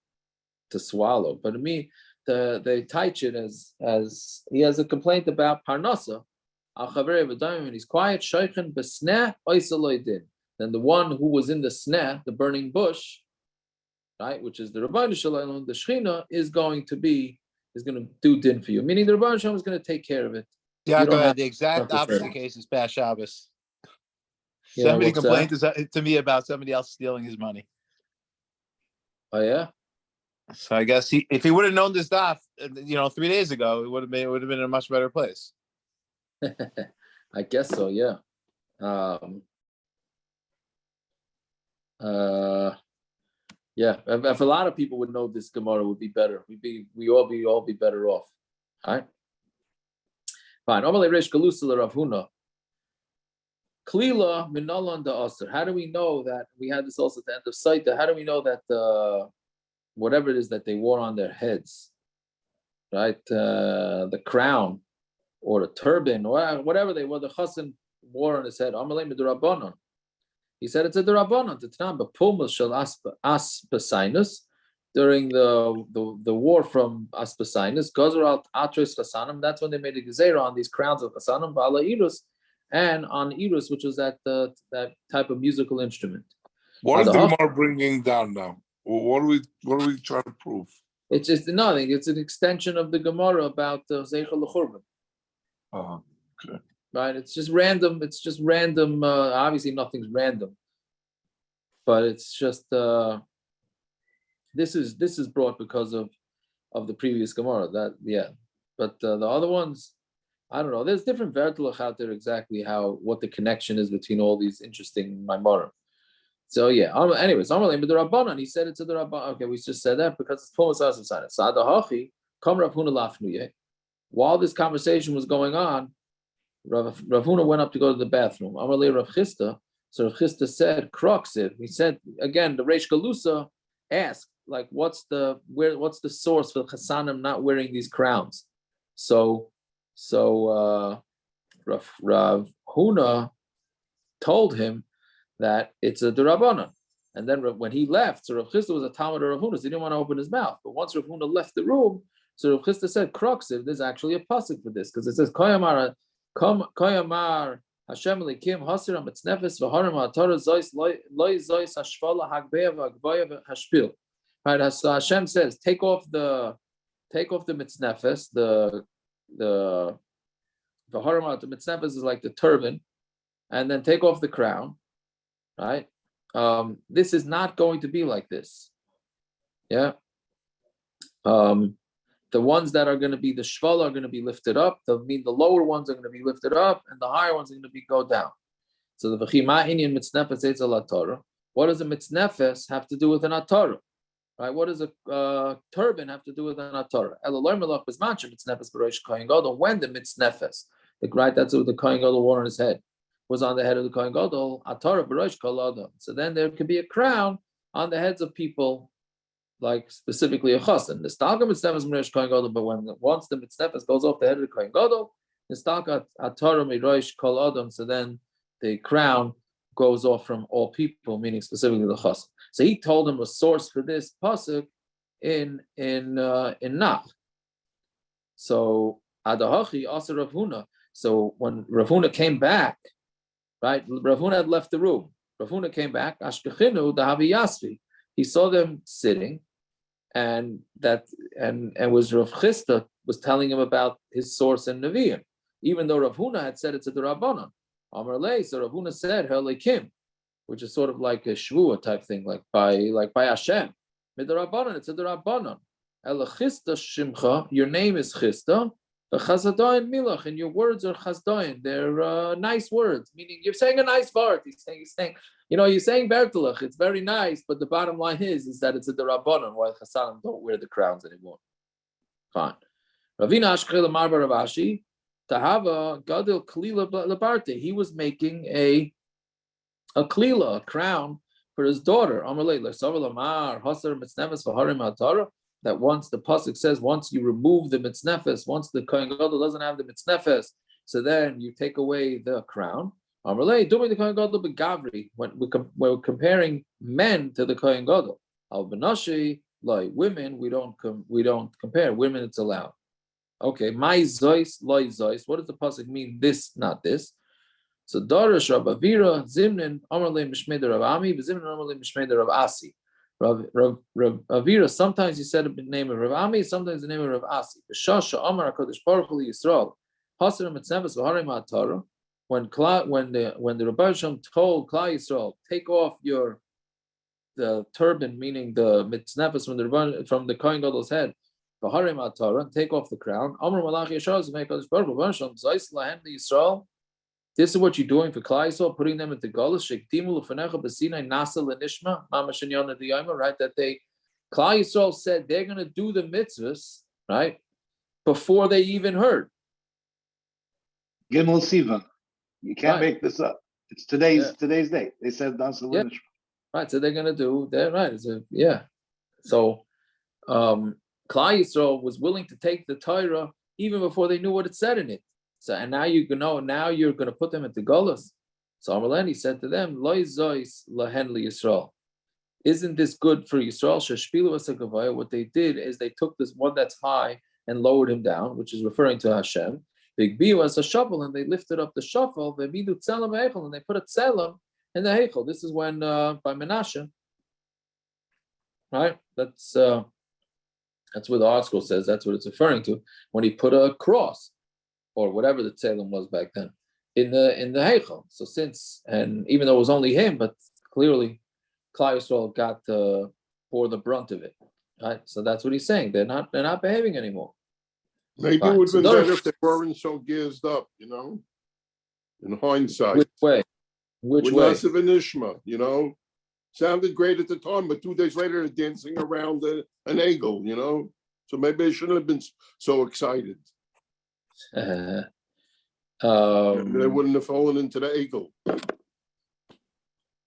[SPEAKER 2] swallow, but they touch it as he has a complaint about parnasa al chaver v'daimim, and he's quiet. Shaychen besneh oisaloidin. Then the one who was in the sneh, the burning bush, right, which is the Rabbeinu Shalom, the Shechina is going to do din for you. Meaning the Rabbeinu Shalom is going to take care of it.
[SPEAKER 9] Yeah, the exact opposite case is past Shabbos. Somebody complained to me about somebody else stealing his money.
[SPEAKER 2] Oh yeah.
[SPEAKER 9] So I guess if he would have known this daf, 3 days ago, it would have been in a much better place.
[SPEAKER 2] I guess so. Yeah. Yeah, if a lot of people would know this Gemara, would be better. We all be better off. All right. Fine. Rav Huna. Klila minalan da aser. How do we know that we had this also at the end of Saita? How do we know that whatever it is that they wore on their heads, right? The crown or the turban or whatever they wore, the chassan wore on his head. Amalei midurabanan. He said it's a derabanan. But pumas shall aspasinus during the war from Aspasinus. Gozer al atris chasanim. That's when they made a gezerah on these crowns of chasanim, ba'ala irus, and on irus, which was that type of musical instrument.
[SPEAKER 8] What is the Gemara bringing down now? What are we trying to prove?
[SPEAKER 2] It's just nothing. It's an extension of the Gemara about Zeichel L'Churban.
[SPEAKER 8] Okay.
[SPEAKER 2] Right, it's just random. Obviously, nothing's random, but it's just this is brought because of the previous Gemara. But the other ones, I don't know. There's different vertilach out there exactly what the connection is between all these interesting Maimarim. So yeah. Anyways, he said it's a Rabbanan. Okay, we just said that because it's Pumas Asasana. Sadahachi Kam Rav Huna Lafnuye. While this conversation was going on, Rav Huna went up to go to the bathroom. Amalei Rav Chisda. So Rav Chisda said, "Kroksiv." He said again. The Reish Galusa asked, like, what's the source for Chasanim not wearing these crowns? So Rav Huna told him that it's a Durabanan. And then when he left, so Rav Chisda was a Talmud of Rav Huna, so he didn't want to open his mouth. But once Rav Huna left the room, so Rav Chisda said, "Kroksiv." There's actually a pasuk for this because it says, "Koyamara Koyamar Hashem Elikim Hasiram Mitznefes v'Harim HaTorah Zois Loi Zois Hashvala Hagbeya v'Hagboya Hashpil. Right, so Hashem says, take off the mitznefes, the Haram, the mitznefes is like the turban, and then take off the crown, right? This is not going to be like this. Yeah. The ones that are going to be the shvala are going to be lifted up. The lower ones are going to be lifted up, and the higher ones are going to go down. So the v'chima inyan mitznefes eitz al Torah. What does a mitznefes have to do with an Torah? Right? What does a turban have to do with an Torah? When the mitznefes, right? That's what the kohen gadol wore on his head, was on the head of the kohen gadol. Torah b'rosh kol adam. So then there could be a crown on the heads of people, like specifically a chassan. The stalka mitznefes b'rosh kohen gadol. But once the mitznefes goes off the head of the kohen gadol, the stalka Torah b'rosh kol adam. So then the crown goes off from all people, meaning specifically the chassan. So he told him a source for this pasuk in Nach. So Adahachi Asa Rav Huna. So when Rav Huna came back, right? Rav Huna had left the room. Rav Huna came back. Ashkechinu Dahavi Yasvi. He saw them sitting, and was Rav Chisda was telling him about his source in Nevi'im, even though Rav Huna had said it's a Durabanan. Amar Lei. So Rav Huna said Helekim, which is sort of like a shvua type thing, like by Hashem. Midrabanan, it's a darabanan. Elachista shimcha, your name is Chista. Chazadayin milach, and your words are chazdayin. They're nice words, meaning you're saying a nice word. He's saying, you're saying bertelach. It's very nice, but the bottom line is that it's a darabanan. While Chassanim don't wear the crowns anymore. Fine. Ravina Ashkel Marbar Ravashi Tahava Gadil Kalila Labarte. He was making a klila, a crown for his daughter. That once the pasuk says, once you remove the mitznefes, once the kohen gadol doesn't have the mitznefes, so then you take away the crown. When we're comparing men to the kohen gadol, al benashi, like women, we don't compare. Women, it's allowed. Okay, my zois, loy zois. What does the pasuk mean? This, not this. So Darish Rav Avira, Zimnin, Amarle Mishmeder Rav Ami, Zimnin Amarle Mishmeder Rav Asi. Rav Avira, sometimes he said the name of Rav Ami, sometimes the name of Rav Asi. B'shasha Amar HaKadosh Baruch Hu Yisrael, Hasarim Etznefes V'Harim HaTorah, when the Rebbe Hashem told Klal Yisrael, take off the turban, meaning the mitznefes from the kohen gadol's head, V'Harim HaTorah, and take off the crown. Amar Malach Yishar Zimei HaKadosh Baruch Hu Hashem Zayis Lahem Yisrael. This is what you're doing for Klal Yisrael, putting them into Golus. Shektimu l'fanecha b'sinai nasa l'nishma mamash inyana d'yayma. Right, that Klal Yisrael said they're going to do the mitzvahs, right, before they even heard.
[SPEAKER 6] Gimel Sivan. You can't make this up. It's today's date. They said nasa l'nishma.
[SPEAKER 2] Right, so they're going to do that. Right, So Klal Yisrael was willing to take the Torah even before they knew what it said in it. So, and now you're going to put them into Golus. So Amalani said to them, Loi zois lahen li Yisrael. Isn't this good for Yisrael? Sheshpilu asagavaya. What they did is they took this one that's high and lowered him down, which is referring to Hashem. Big biu as a shovel, and they lifted up the shovel. They midu tzelam heichel, and they put a tzelam in the heichel. This is when by Menashe, right? That's where the article says. That's what it's referring to when he put a cross, or whatever the tzelem was back then, in the heichel. So and even though it was only him, but clearly Klal Yisrael got bore the brunt of it, right? So that's what he's saying. They're not behaving anymore.
[SPEAKER 7] Maybe it would have been better if they weren't so geared up, in hindsight.
[SPEAKER 2] Which way? Which way?
[SPEAKER 7] Less of an ishma, sounded great at the time, but 2 days later they're dancing around an egel, So maybe they shouldn't have been so excited. They wouldn't have fallen into the eagle.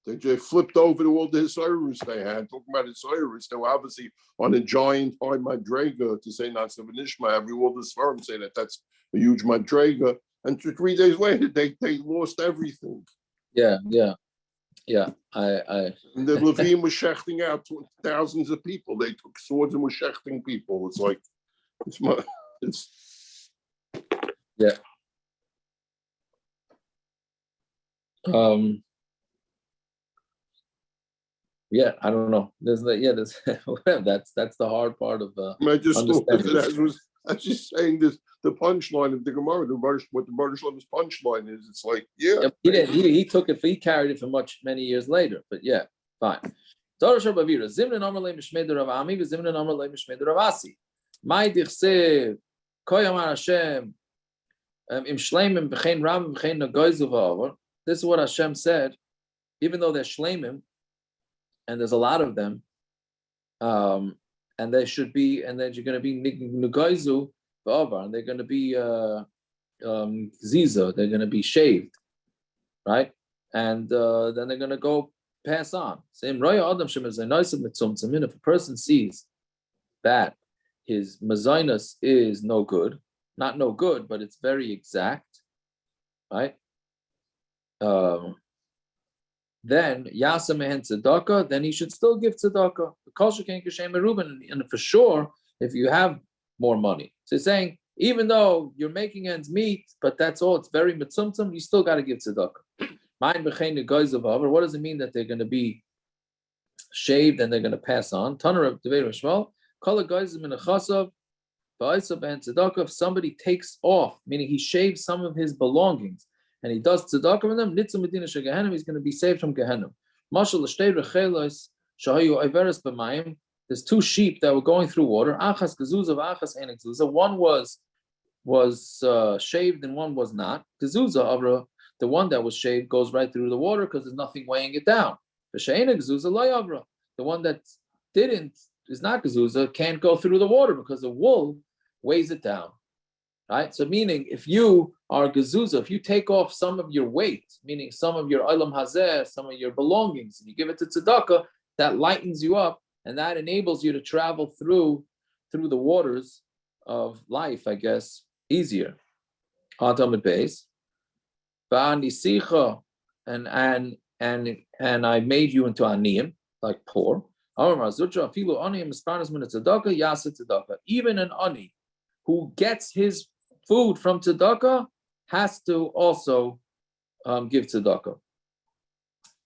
[SPEAKER 7] They just flipped over to all the Hisiris they had. Talking about Hisiris, they were obviously on a giant high madrega to say not Seven Ishma. Every all this firm say that's a huge madrega. And 3 days later, they lost everything.
[SPEAKER 2] Yeah.
[SPEAKER 7] And the Levim was shechting out thousands of people. They took swords and were shechting people. It's like,
[SPEAKER 2] Yeah. Yeah, I don't know. There's that's the hard part of
[SPEAKER 7] I just thought of
[SPEAKER 2] understanding.
[SPEAKER 7] it as just saying this, the punchline of the Gemara, what the Baruch Shalom's punchline is. It's like, yeah.
[SPEAKER 2] Yep, he didn't. He took it. He carried it for many years later. But yeah, fine. Torah Shabavira. Zimnan Amar Le Mishmei Rav Ami. Zimnan Amar Le Mishmei Rav Asi. Mai Dichsev Koyamar Hashem Im Shleimim B'chein Ram B'chein Nagoyzu V'Avar. This is what Hashem said. Even though they're Shleimim, and there's a lot of them, and they should be, and then you're going to be Nagoyzu V'Avar, and they're going to be Ziza. They're going to be shaved, right? And then they're going to go pass on. Same Roya Adam Shem is a nice mitzumtzim. If a person sees that his mazinus is no good, not no good, but it's very exact, right? Then Yasa Mehen Tzedakah, then he should still give Tzedakah. And for sure, if you have more money. So he's saying, even though you're making ends meet, but that's all, it's very mitzumtzum, you still got to give Tzedakah. What does it mean that they're going to be shaved and they're going to pass on? If somebody takes off, meaning he shaves some of his belongings, and he does tzedakah from them, he's going to be saved from Gehenna. There's two sheep that were going through water. One was shaved and one was not. The one that was shaved goes right through the water because there's nothing weighing it down. The one that didn't is not gezuza, can't go through the water because the wool weighs it down. Right? So meaning if you are gezuza, if you take off some of your weight, meaning some of your olam hazeh, some of your belongings, and you give it to tzedakah, that lightens you up and that enables you to travel through the waters of life, I guess, easier. On base. And I made you into aniyim, like poor. Even an ani who gets his food from tzedakah has to also give tzedakah.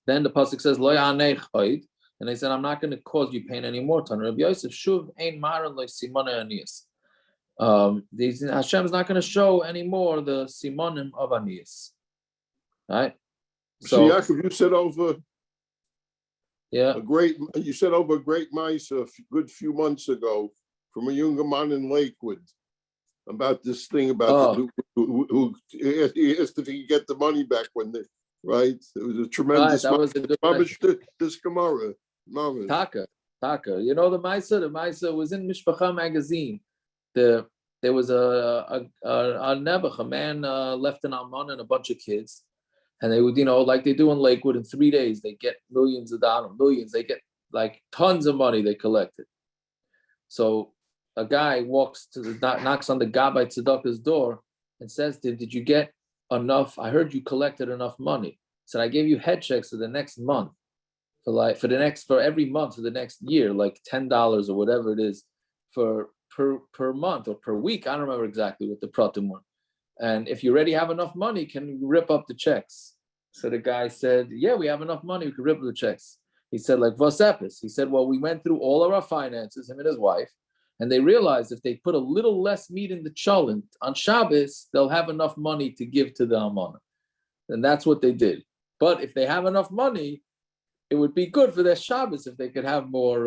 [SPEAKER 2] Then the pasuk says, "Lo yanech oid," and they said, "I'm not going to cause you pain anymore." Rabbi Yosef shuv ein maran lo simone aniyas. Hashem is not going to show anymore the simonim of aniyas. Right.
[SPEAKER 7] So Yaakov, you said over.
[SPEAKER 2] Yeah.
[SPEAKER 7] You said over a great mice a good few months ago from a younger man in Lakewood about this thing about who he asked if he could get the money back when they, right? It was a tremendous.
[SPEAKER 2] Right, that was a good
[SPEAKER 7] this Gemara.
[SPEAKER 2] Taka. You know the Maisa was in Mishpacha magazine. There was a nebuch, a man left an almana and a bunch of kids. And they would, like they do in Lakewood, in 3 days, they get millions of dollars, they get like tons of money they collected. So a guy knocks on the Gabbai Tzedakah's door and says to him, "Did you get enough? I heard you collected enough money." He said, "I gave you head checks for the next month, for every month for the next year, like $10 or whatever it is per month or per week. I don't remember exactly what the pratim were. And if you already have enough money, can you rip up the checks?" So the guy said, "Yeah, we have enough money. We could rip up the checks." He said, "Like Vosepis." He said, "Well, we went through all of our finances, him and his wife, and they realized if they put a little less meat in the cholent on Shabbos, they'll have enough money to give to the almana." And that's what they did. But if they have enough money, it would be good for their Shabbos if they could have more.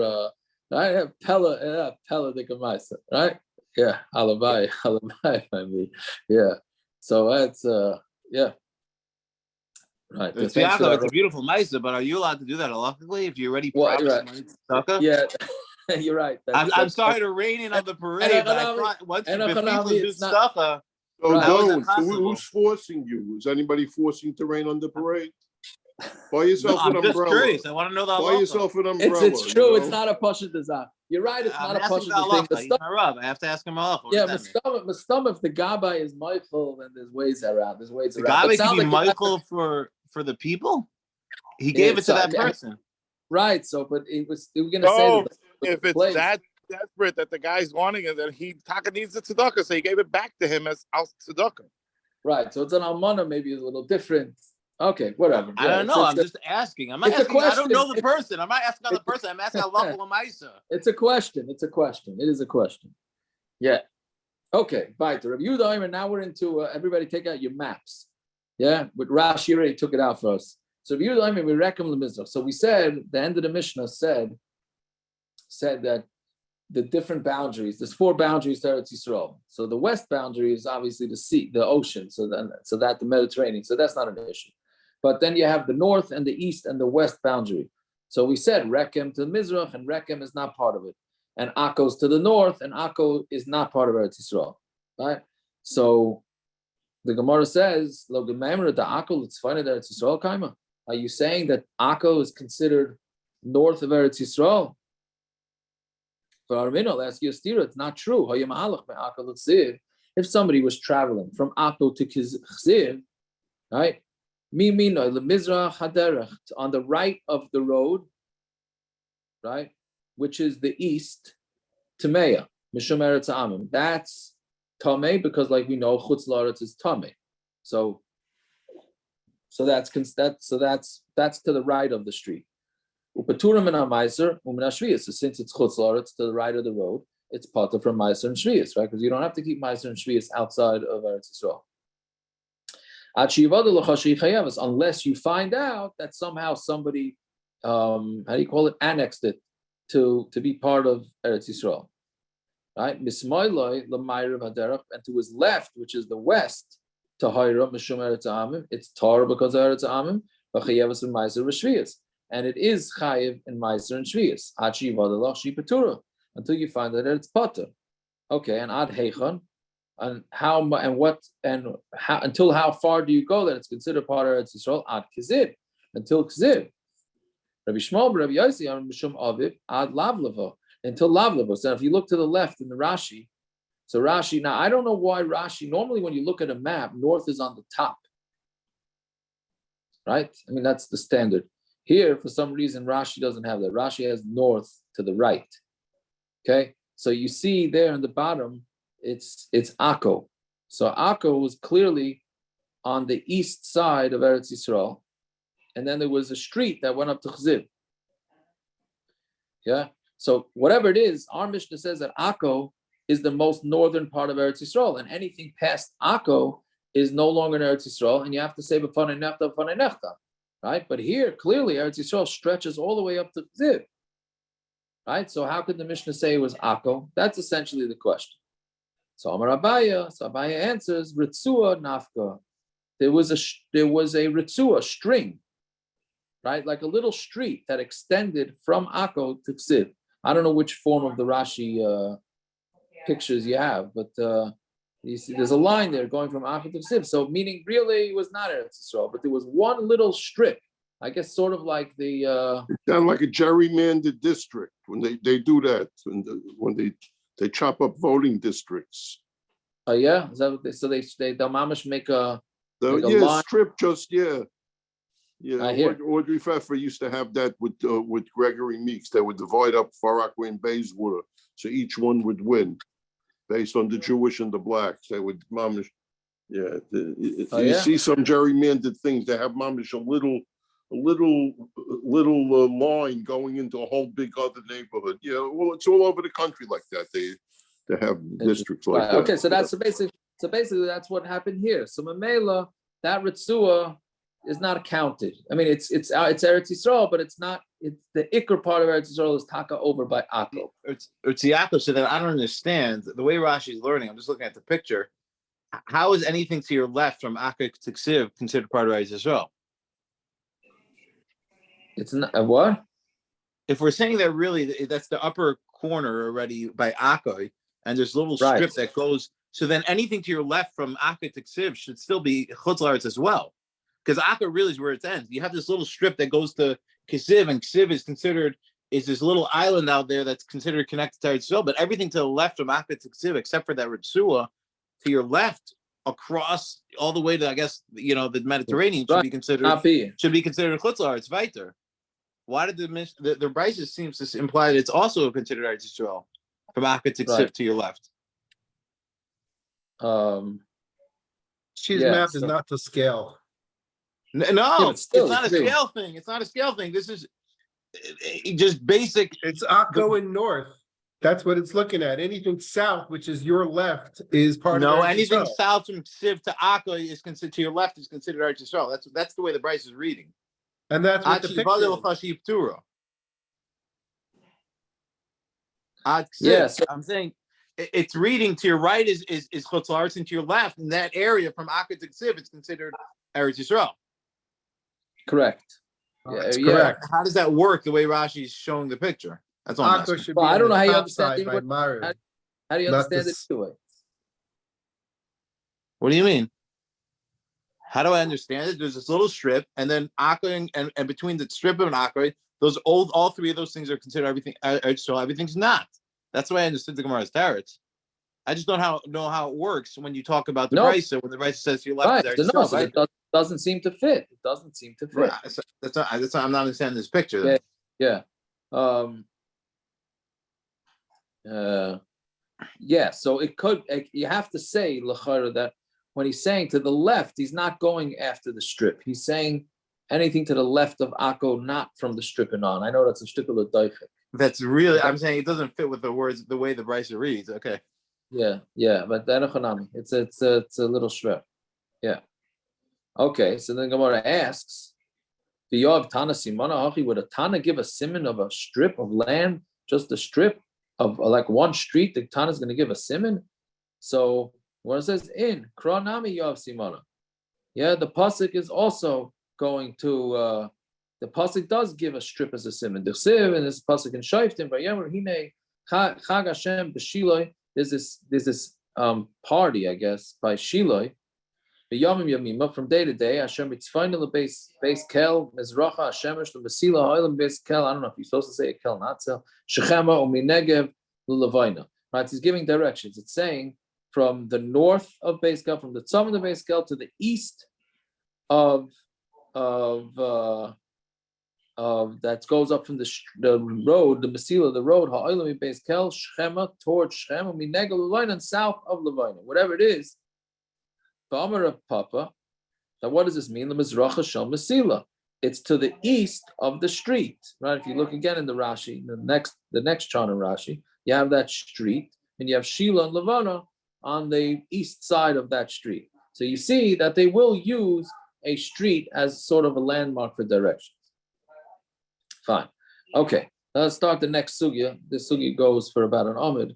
[SPEAKER 2] Right? Pella de Kamaisa, right? Yeah, Alabai, I mean, yeah. So that's yeah. Right.
[SPEAKER 9] It's a beautiful Mesa, but are you allowed to do that halachically if you already promised money to tzedakah?
[SPEAKER 2] Yeah, you're right.
[SPEAKER 9] I'm sorry to rain in on the parade, but I thought once you do tzedakah.
[SPEAKER 7] Who's forcing you? Is anybody forcing to rain on the parade? Buy yourself an umbrella.
[SPEAKER 9] I'm just curious. I want to know that.
[SPEAKER 7] Buy yourself an umbrella.
[SPEAKER 2] It's true. It's not a pashut desire. You're right. It's not a pashut thing.
[SPEAKER 9] I have to ask him off.
[SPEAKER 2] Yeah, Mastam, if the Gabbai is Michael, then there's ways around. The
[SPEAKER 9] Gabbai can be Michael for the people. He gave it to that person.
[SPEAKER 2] Right. So, but we're going to say that
[SPEAKER 1] if it's that desperate that the guy's wanting it, then Taka needs the tzedakah, so he gave it back to him as al tzedakah.
[SPEAKER 2] Right. So it's an almana, maybe is a little different. Okay, whatever.
[SPEAKER 9] I don't know. I'm just asking. I'm not
[SPEAKER 2] it's a
[SPEAKER 9] asking. I don't
[SPEAKER 2] question.
[SPEAKER 9] know the person. I'm not asking on the person. I'm asking Allah Lamaisa.
[SPEAKER 2] It's a question. It's a question. It is a question. Yeah. Okay. Bye. Rabbi Yehuda, and now we're into everybody. Take out your maps. Yeah. With Rashi already took it out for us. So Rabbi Yehuda, we recommend the Mizrach. So we said the end of the Mishnah said that the different boundaries. There's 4 boundaries to Eretz Yisrael. So the west boundary is obviously the sea, the ocean. So that the Mediterranean. So that's not an issue. But then you have the north and the east and the west boundary. So we said Rechem to the Mizrach, and Rechem is not part of it. And Akko's to the north, and Akko is not part of Eretz Yisrael. Right? So the Gemara says, Lo Gememra da Akko l'tzfayna Eretz Yisrael kaima. Are you saying that Akko is considered north of Eretz Yisrael? For Armin, I'll ask you a stira. It's not true. If somebody was traveling from Akko to Chziv, right? On the right of the road, right, which is the east, Tameya, Mishum Eretz Amim. That's Tameh because, like we know, Chutz La'aretz is Tameh. So that's to the right of the street. Upaturim and Meiser, Shviyas. So since it's Chutz La'aretz to the right of the road, it's Pata from Meiser and Shviyas, right? Because you don't have to keep Meiser and Shviyas outside of Eretz Yisrael. Unless you find out that somehow somebody, annexed it to be part of Eretz Yisrael, right? And to his left, which is the west, it's Torah because of Eretz Amim, and it is Chayiv in Meiser and Shviyas. Until you find that it's Pater. Okay, and Ad Heichon. And how until how far do you go that it's considered part of Eretz Yisrael? Ad Kizib, until Kizib. Rabbi Shmuel, Rabbi Yossi, Mishum Aviv, Ad Lavlava, until Lavlava. So if you look to the left in the Rashi, so Rashi. Now I don't know why Rashi. Normally, when you look at a map, north is on the top, right? I mean that's the standard. Here, for some reason, Rashi doesn't have that. Rashi has north to the right. Okay, so you see there in the bottom. It's Akko. So Akko was clearly on the east side of Eretz Yisrael, and then there was a street that went up to Chziv. Yeah. So whatever it is, our Mishnah says that Akko is the most northern part of Eretz Yisrael, and anything past Akko is no longer in Eretz Yisrael, and you have to say b'fanei nechta, right? But here, clearly, Eretz Yisrael stretches all the way up to Chziv, right? So how could the Mishnah say it was Akko? That's essentially the question. So Amar Abaya, answers, Ritzua Nafka. There was a Ritzua string, right? Like a little street that extended from Akko to Ksiv. I don't know which form of the Rashi pictures you have, but you see there's a line there going from Akko to Ksiv. So meaning really it was not Eretz Yisrael, but there was one little strip, I guess sort of like the...
[SPEAKER 7] It's done like a gerrymandered district when they do that, when they chop up voting districts.
[SPEAKER 2] Oh yeah, is that what they? So they mamish make a
[SPEAKER 7] line. Strip just yeah.
[SPEAKER 2] Audrey
[SPEAKER 7] Pfeffer used to have that with Gregory Meeks. They would divide up Far Rockaway and Bayswater, so each one would win based on the Jewish and the blacks. They would mamish. Yeah, you see some gerrymandered things. They have mamish a little line going into a whole big other neighborhood. Yeah, well, it's all over the country like that. They have districts like that.
[SPEAKER 2] Okay, so basically that's what happened here. So Mamela, that Ritzua is not counted. I mean, it's Eretz Yisrael, but it's not. It's the Iker part of Eretz Yisrael is Taka over by Akko.
[SPEAKER 9] It's the Akko. So then I don't understand the way Rashi is learning. I'm just looking at the picture. How is anything to your left from Akko to Ksiv considered part of Eretz Yisrael?
[SPEAKER 2] It's not what?
[SPEAKER 9] If we're saying that really, that's the upper corner already by Akko, and there's a little strip that goes. So then anything to your left from Akko to Ksiv should still be Chutz La'aretz as well, because Akko really is where it ends. You have this little strip that goes to Ksiv, and Ksiv is this little island out there that's considered connected to Eretz Yisrael. But everything to the left from Akko to Ksiv, except for that Ritzua, to your left across all the way to the Mediterranean should be considered Chutz La'aretz Viter. Why did the Brisa seems to imply that it's also considered Eretz Yisrael from Akko to Ksiv to your left?
[SPEAKER 3] She's math is not to scale.
[SPEAKER 9] No,
[SPEAKER 2] but still,
[SPEAKER 9] it's not a
[SPEAKER 2] it's big.
[SPEAKER 9] scale thing. It's not a scale thing. This is just basic.
[SPEAKER 10] It's Akko and north. That's what it's looking at. Anything south, which is your left, is part of
[SPEAKER 9] No,
[SPEAKER 10] Eretz
[SPEAKER 9] anything
[SPEAKER 10] Yisrael.
[SPEAKER 9] south from Siv to Akko is considered to your left is considered Eretz Yisrael. That's the way the Bryce is reading.
[SPEAKER 10] And that's what the picture is.
[SPEAKER 2] Yeah, so
[SPEAKER 9] I'm saying it's reading to your right is Chutz La'aretz, and to your left in that area from Akko to Siv, it's considered Eretz Yisrael.
[SPEAKER 2] correct.
[SPEAKER 10] That's
[SPEAKER 2] Yeah.
[SPEAKER 10] correct.
[SPEAKER 9] How does that work the way Rashi is showing the picture? That's all I'm
[SPEAKER 10] Akko
[SPEAKER 9] asking.
[SPEAKER 10] should
[SPEAKER 2] Well,
[SPEAKER 10] be
[SPEAKER 2] I
[SPEAKER 10] on
[SPEAKER 2] don't
[SPEAKER 10] the
[SPEAKER 2] know how you
[SPEAKER 10] top
[SPEAKER 2] understand
[SPEAKER 10] side
[SPEAKER 2] the
[SPEAKER 10] by
[SPEAKER 2] word.
[SPEAKER 10] Maariv.
[SPEAKER 2] How do you
[SPEAKER 10] Not
[SPEAKER 2] understand it
[SPEAKER 10] this-
[SPEAKER 2] either way?
[SPEAKER 9] What do you mean? How do I understand it? There's this little strip, and then Akko and between the strip and Akko, all three of those things are considered everything. So everything's not. That's the way I understood the Gemara's Tarot. I just don't know how it works when you talk about the Brisa. When the Brisa says to your left,
[SPEAKER 2] Right.
[SPEAKER 9] there,
[SPEAKER 2] So no, so it doesn't seem to fit. It doesn't seem to fit.
[SPEAKER 9] right. So that's not, I'm not understanding this picture. Then.
[SPEAKER 2] Yeah. Yeah. So it could. You have to say l'chara that when he's saying to the left, he's not going after the strip. He's saying anything to the left of Akko, not from the strip and on. I know that's a shtickle of daichik.
[SPEAKER 9] That's really. I'm saying it doesn't fit with the words the way the Brisa reads. Okay.
[SPEAKER 2] Yeah, but it's a little strip. Yeah. Okay, so then Gemara asks, the Yov Tana Simona Hachi, would a Tana give a simon of a strip of land, just a strip of like one street? The Tana is going to give a simon. So when it says in Kronami Yov Simona, yeah, the pasuk is also going to. The pasuk does give a strip as a simon. The siv and this pasuk in Shaiftim Vayemer Hine Chag Hashem B'Shiloi. There's this party, I guess, by Shiloi. Yamim Yamima, from day to day, Hashem Mitzvayna base kel Mizracha Hashemesh L'Masila Ha'olam base kel. I don't know if you're supposed to say a kel, not so. Shechema U'Minegev L'Levayna. Right, he's giving directions. It's saying from the north of base kel, from the tzom of the base kel to the east of that goes up from the road, the Masila, the road, Ha'olam base kel Shechema towards Shechema U'Minegev L'Levayna, and south of Levayna, whatever it is. Ba'amar of Papa. Now, what does this mean? The Mizracha Shel Masila. It's to the east of the street, right? If you look again in the Rashi, the next Chana Rashi, you have that street, and you have Sheila and Levana on the east side of that street. So you see that they will use a street as sort of a landmark for directions. Fine. Okay. Now let's start the next sugya. This sugya goes for about an amid.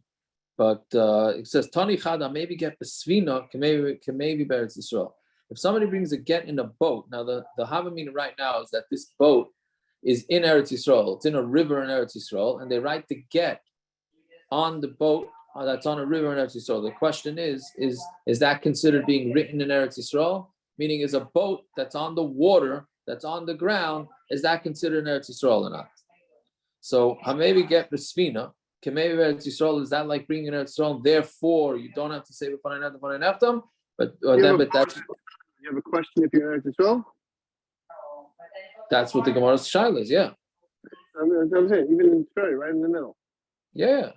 [SPEAKER 2] But it says Tani Chada, maybe get Besvina, can maybe Beretz Yisrael. If somebody brings a get in a boat, now the Havamina right now is that this boat is in Eretz Yisrael. It's in a river in Eretz Yisrael, and they write the get on the boat that's on a river in Eretz Yisrael. The question is that considered being written in Eretz Yisrael? Meaning, is a boat that's on the water, that's on the ground, is that considered in Eretz Yisrael or not? So maybe get Besvina. Maybe Eretz Yisrael, is that like bringing Eretz Yisrael? Therefore, you don't have to say b'fanei neftam, but that's.
[SPEAKER 3] You have a question if you're Eretz Yisrael?
[SPEAKER 2] That's what the Gemara's shaila is. Yeah.
[SPEAKER 3] I'm saying, even in Australia, right in the middle.
[SPEAKER 2] Yeah.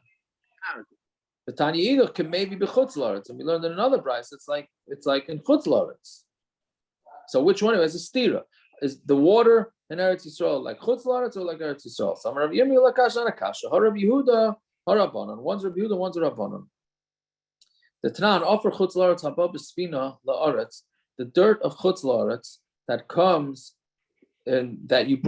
[SPEAKER 2] The Tanya Either can maybe be chutz la'aretz, and we learned in another price. It's like in chutz la'aretz. So which one is a stira? Is the water in Eretz Yisrael like chutz la'aretz or like Eretz Yisrael? Some Rav Yirmiyah lakash and akasha. Har Rav Yehuda, har Rabbanan. One's Rav Yehuda, one's Rabbanan. The Tanan offer chutz la'aretz habab b'spina la'aretz. The dirt of chutz la'aretz that comes and that you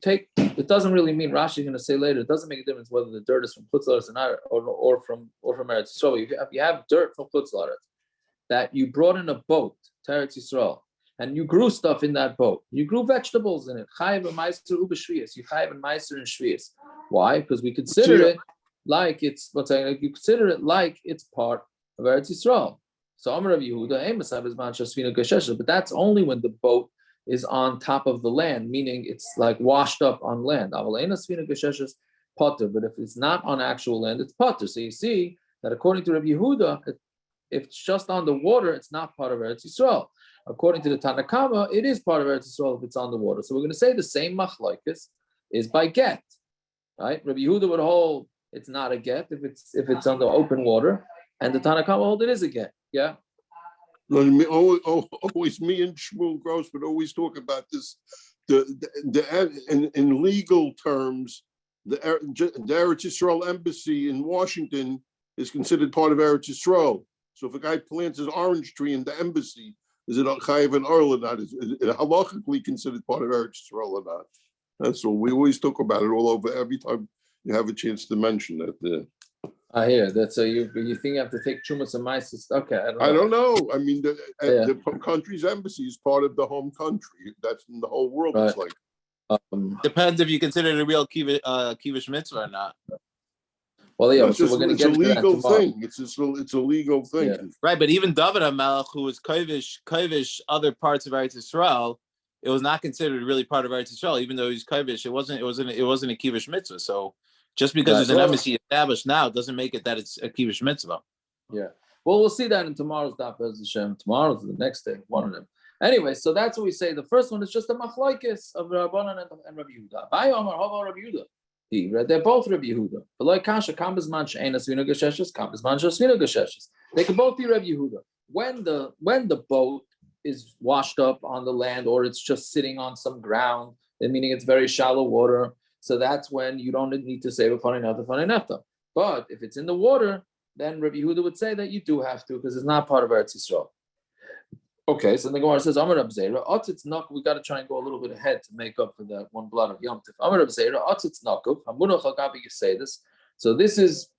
[SPEAKER 2] take. It doesn't really mean Rashi is going to say later. It doesn't make a difference whether the dirt is from chutz la'aretz or from Eretz Yisrael. If you have dirt from chutz la'aretz that you brought in a boat to Eretz Yisrael, and you grew stuff in that boat. You grew vegetables in it. Chayiv and meiser ubeshvius. You chayiv and meiser and shvius. Why? Because we consider it like it's you consider it like it's part of Eretz Yisrael. So Amar Rav Yehuda, but that's only when the boat is on top of the land, meaning it's like washed up on land. But if it's not on actual land, it's potter. So you see that according to Rav Yehuda, if it's just on the water, it's not part of Eretz Yisrael. According to the Tanakama, it is part of Eretz Yisrael if it's on the water. So we're going to say the same machlokes is by get, right? Rabbi Yehuda would hold it's not a get if it's on the open water, and the Tanakama hold it is a get. Yeah.
[SPEAKER 7] Always me and Shmuel Gross would always talk about this. In legal terms, the Eretz Yisrael embassy in Washington is considered part of Eretz Yisrael. So if a guy plants his orange tree in the embassy, is it chayiv and or not? Is it halachically considered part of Eretz Yisrael or not? That's all. We always talk about it all over every time you have a chance to mention that.
[SPEAKER 2] I hear that. So you think you have to take Chumas and Maisis? Okay,
[SPEAKER 7] I don't know. I mean, the country's embassy is part of the home country. That's in the whole world. Right. It's like
[SPEAKER 9] depends if you consider it a real kivish mitzvah or not.
[SPEAKER 2] Well, yeah, so we're going to get
[SPEAKER 7] a legal thing. It's a legal thing,
[SPEAKER 9] yeah. Right? But even David HaMelech, who was kovish other parts of Eretz Yisrael, it was not considered really part of Eretz Yisrael, even though he's kovish. It wasn't a kivish mitzvah. So just because there's an embassy established now doesn't make it that it's a kivish mitzvah.
[SPEAKER 2] Yeah. Well, we'll see that in tomorrow's Daf Hashem. Tomorrow's the next day, one of them. Anyway, so that's what we say. The first one is just a machlokes of Rabbanan and Rabbi Yehuda. By Omar, how about Rabbi Yehuda? They're both Rabbi Yehuda. But like Kasha, Kambizman She'ena Svina Gesheshes, Kambizman She'Svina Gesheshes. They can both be Rabbi Yehuda. When the boat is washed up on the land or it's just sitting on some ground, meaning it's very shallow water, so that's when you don't need to say V'fanei nefta. But if it's in the water, then Rabbi Yehuda would say that you do have to because it's not part of Eretz Yisrael. Okay, so the Gemara says, Amar Rab Zeira, Otzitz Nakuf, we got to try and go a little bit ahead to make up for that one blood of Yom Tif. Amar Rab Zeira, Otzitz Nakuf, Hamunach Hagabi Yisayis. So this is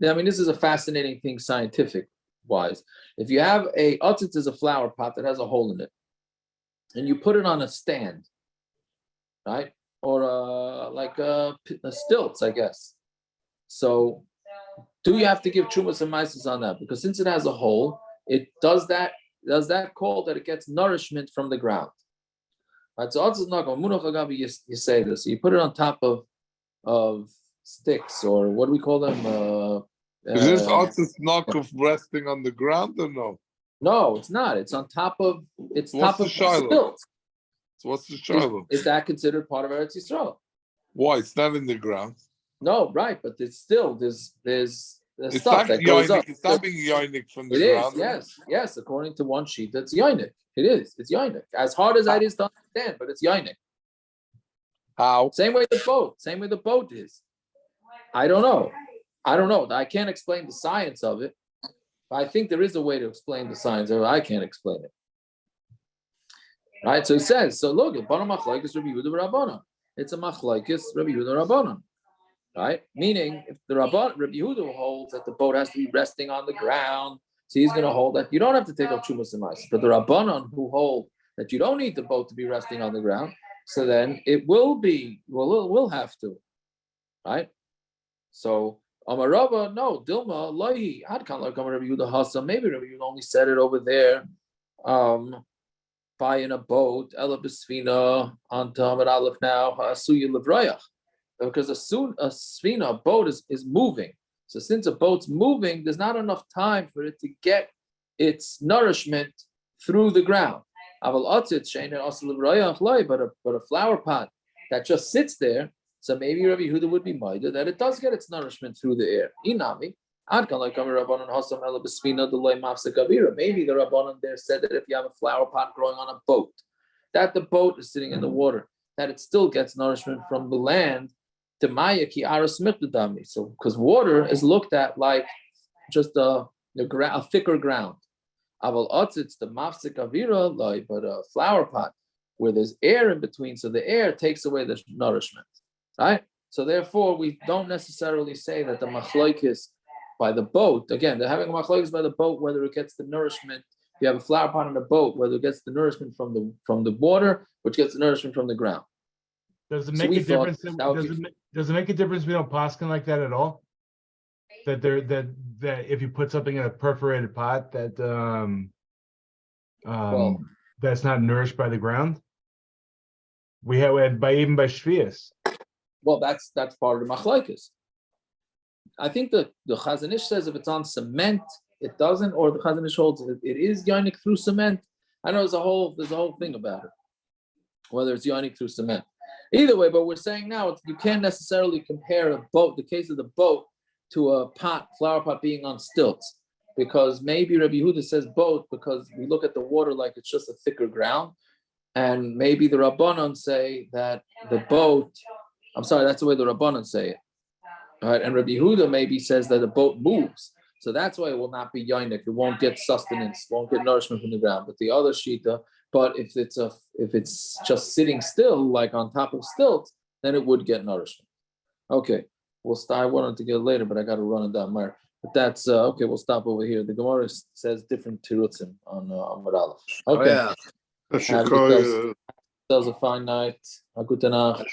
[SPEAKER 2] a fascinating thing scientific-wise. If you have Otzitz is a flower pot that has a hole in it, and you put it on a stand, right? Or like a stilts, I guess. So do you have to give Chumas and Maisis on that? Because since it has a hole, it does that call that it gets nourishment from the ground. Right, so you say this. So you put it on top of sticks, or what do we call them?
[SPEAKER 8] Is this otzis nakuf resting on the ground or no?
[SPEAKER 2] No, it's not. It's on top of stilts.
[SPEAKER 8] So what's the shiloh?
[SPEAKER 2] Is that considered part of Eretz Yisrael?
[SPEAKER 8] Why? It's not in the ground.
[SPEAKER 2] No, right, but it's still there's
[SPEAKER 8] it's
[SPEAKER 2] stuff that goes up.
[SPEAKER 8] It's not being yoinik from the ground.
[SPEAKER 2] It is, yes. According to one sheet, that's yoinik. It is. It's yoinik. As hard as that is to understand, but it's yoinik.
[SPEAKER 8] How?
[SPEAKER 2] Same way the boat is. I don't know. I can't explain the science of it. I think there is a way to explain the science of it. I can't explain it. Right? So he says, so look, it's a machlokes Rabbi Yehuda Rabbanan. Right? Meaning, if the Rabbi Yehuda holds that the boat has to be resting on the ground, so he's going to hold that you don't have to take up Chumas and Maisis. But the Rabbanan who hold that you don't need the boat to be resting on the ground, so then it will have to. Right? So Amar Rabba, no, Dilma, Lohi, Adkan like Amar Rabbi Yehuda Hasa. Maybe Rabbi Yehuda only said it over there. By in a boat, Ela B'Sfina, on Tamar Aleph now, Ha'asuya Levrayach. Because a boat is moving. So since a boat's moving, there's not enough time for it to get its nourishment through the ground. But a flower pot that just sits there, so maybe Rabbi Yehuda would be minded that it does get its nourishment through the air. Inami. Maybe the Rabbanan there said that if you have a flower pot growing on a boat, that the boat is sitting in the water, that it still gets nourishment from the land. So because water is looked at like just a thicker ground. It's the mafsik avira, but a flower pot where there's air in between, so the air takes away the nourishment, right? So therefore, we don't necessarily say that the machlokes by the boat. Again, they're having a machlokes by the boat whether it gets the nourishment. If you have a flower pot in a boat, whether it gets the nourishment from the water, which gets the nourishment from the ground.
[SPEAKER 11] Does it make a difference? Does it make a difference we don't poskin like that at all? That if you put something in a perforated pot that that's not nourished by the ground. We had even by shvius.
[SPEAKER 2] Well, that's part of the machlokes. I think the Chazon Ish says if it's on cement, it doesn't, or the Chazon Ish holds it is yonik through cement. I know there's a whole thing about it, whether it's yonik through cement. Either way, but we're saying now you can't necessarily compare the case of the boat, to a flower pot being on stilts. because maybe Rabbi Yehuda says both because we look at the water like it's just a thicker ground, and maybe the Rabbanon say that the boat. I'm sorry, that's the way the Rabbanon say it. All right, and Rabbi Yehuda maybe says that the boat moves, so that's why it will not be yoinik. It won't get sustenance, won't get nourishment from the ground. But the other shita, but if it's just sitting still, like on top of stilts, then it would get nourishment. Okay, we'll start. I wanted to get it later, but I got to run it down there. But that's okay. We'll stop over here. The Gemara says different tirutzim on Amud Aleph. Okay.
[SPEAKER 7] Oh, yeah.
[SPEAKER 2] Does a fine night. A good night.